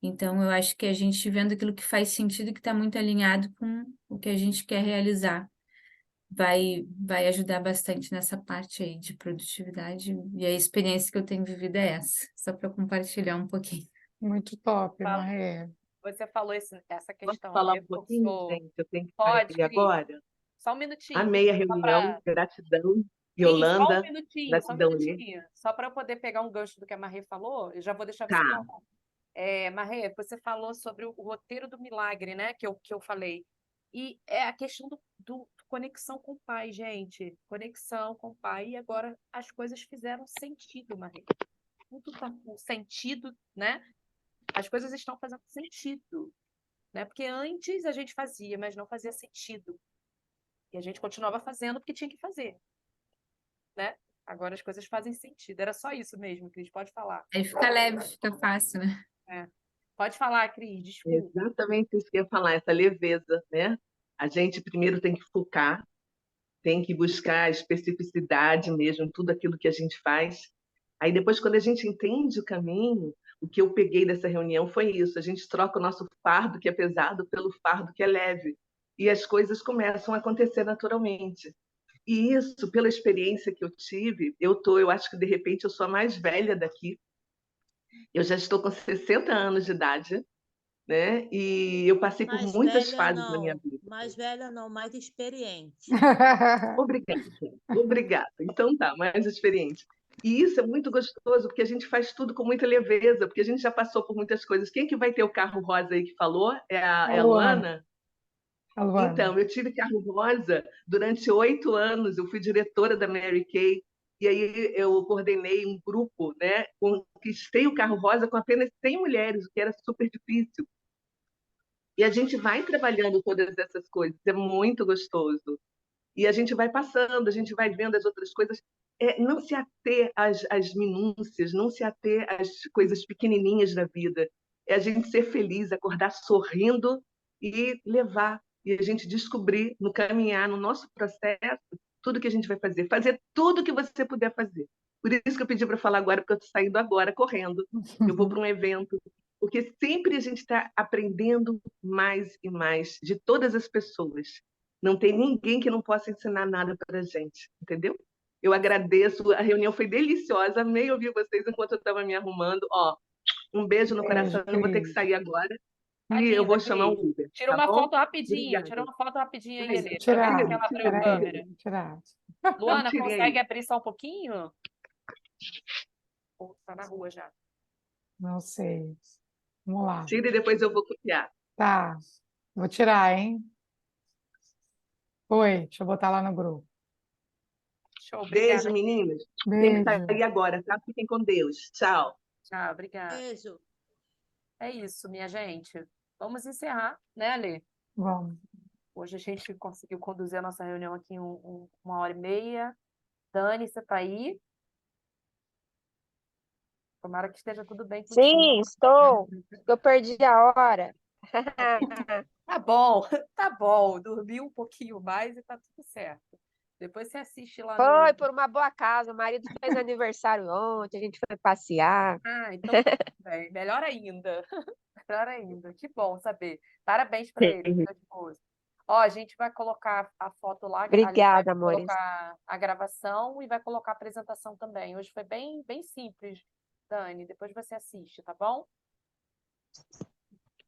Então, eu acho que a gente vendo aquilo que faz sentido e que está muito alinhado com o que a gente quer realizar vai ajudar bastante nessa parte aí de produtividade. E a experiência que eu tenho vivido é essa, só para compartilhar um pouquinho. Muito top, Fala. Marrê. Você falou essa Posso questão, falar um pouquinho, reforçou. gente? Eu tenho que Pode, sair Cris. agora. Só um minutinho, Amei a Cris, só reunião. para... Gratidão, Cris, só um Yolanda. minutinho, só um Gratidão, Lê. minutinho. Só para eu poder pegar um gancho do que a Marrê falou, eu já vou deixar Tá. você falar. Marrê, você falou sobre o roteiro do milagre, né? Que eu falei. E é a questão do conexão com o pai, gente. Conexão com o pai. E agora as coisas fizeram sentido, Marrê. Tudo está com sentido, né? As coisas estão fazendo sentido, né? Porque antes a gente fazia, mas não fazia sentido. E a gente continuava fazendo porque tinha que fazer, né? Agora as coisas fazem sentido. Era só isso mesmo, Cris. Pode falar. Aí fica leve, fica fácil, né? Pode falar, Cris. Desculpa. Exatamente isso que eu ia falar, essa leveza, né? A gente primeiro tem que focar, tem que buscar a especificidade mesmo, em tudo aquilo que a gente faz. Aí depois, quando a gente entende o caminho, o que eu peguei dessa reunião foi isso: a gente troca o nosso fardo, que é pesado, pelo fardo que é leve. E as coisas começam a acontecer naturalmente. E isso, pela experiência que eu tive, eu acho que de repente eu sou a mais velha daqui. Eu já estou com 60 anos de idade, né? E eu passei por Mais muitas velha fases na minha não, vida. mais velha não, mais experiente. Obrigada, obrigada. Então tá, mais experiente. E isso é muito gostoso, porque a gente faz tudo com muita leveza, porque a gente já passou por muitas coisas. Quem que vai ter o carro rosa aí que falou? É a Luana? A Luana. Então, eu tive carro rosa durante 8 anos, eu fui diretora da Mary Kay, e aí eu coordenei um grupo, né? Conquistei o carro rosa com apenas 100 mulheres, o que era super difícil. E a gente vai trabalhando todas essas coisas, é muito gostoso. E a gente vai passando, a gente vai vendo as outras coisas. Não se ater às minúcias, não se ater às coisas pequenininhas da vida. É a gente ser feliz, acordar sorrindo e levar. E a gente descobrir, no caminhar, no nosso processo, tudo que a gente vai fazer. Fazer tudo que você puder fazer. Por isso que eu pedi para falar agora, porque eu estou saindo agora, correndo. Eu vou para um evento. Porque sempre a gente está aprendendo mais e mais de todas as pessoas. Não tem ninguém que não possa ensinar nada para a gente, entendeu? Eu agradeço, a reunião foi deliciosa, amei ouvir vocês enquanto eu estava me arrumando. Ó, um beijo no coração, eu vou ter que Cris. sair agora Tá e eu linda, vou chamar o Cris. Uber, Tira tá uma bom? foto rapidinho. Obrigada. Tira uma foto rapidinho aí, Ai, Elê. Deixa eu Pra ver se tirar, ela abriu a tira câmera. aí. tirar. Luana, tirei consegue aí. abrir só um pouquinho? Pô, tá na rua já. Não sei. Vamos lá. Tira e depois eu vou copiar. Tá. Vou tirar, hein? Oi, deixa eu botar lá no grupo. Show, obrigada. Beijo, meninas. Tem que Beijo. sair agora, tá? Fiquem com Deus. Tchau. Tchau, obrigada. Beijo. É isso, minha gente. Vamos encerrar, né, Alê? Vamos. Hoje a gente conseguiu conduzir a nossa reunião aqui em 1h30. Dani, você tá aí? Tomara que esteja tudo bem contigo. Sim, estou. Eu perdi a hora. Tá bom, tá bom. Dormi um pouquinho mais e tá tudo certo. Depois você assiste lá no. Foi por uma boa causa. O marido fez aniversário ontem, a gente foi passear. Ah, então tudo bem. Melhor ainda. Melhor ainda. Que bom saber. Parabéns para ele, seu esposo. Ó, a gente vai colocar a foto lá, a Aline vai Obrigada, amores. colocar a gravação e vai colocar a apresentação também. Hoje foi bem, bem simples, Dani. Depois você assiste, tá bom?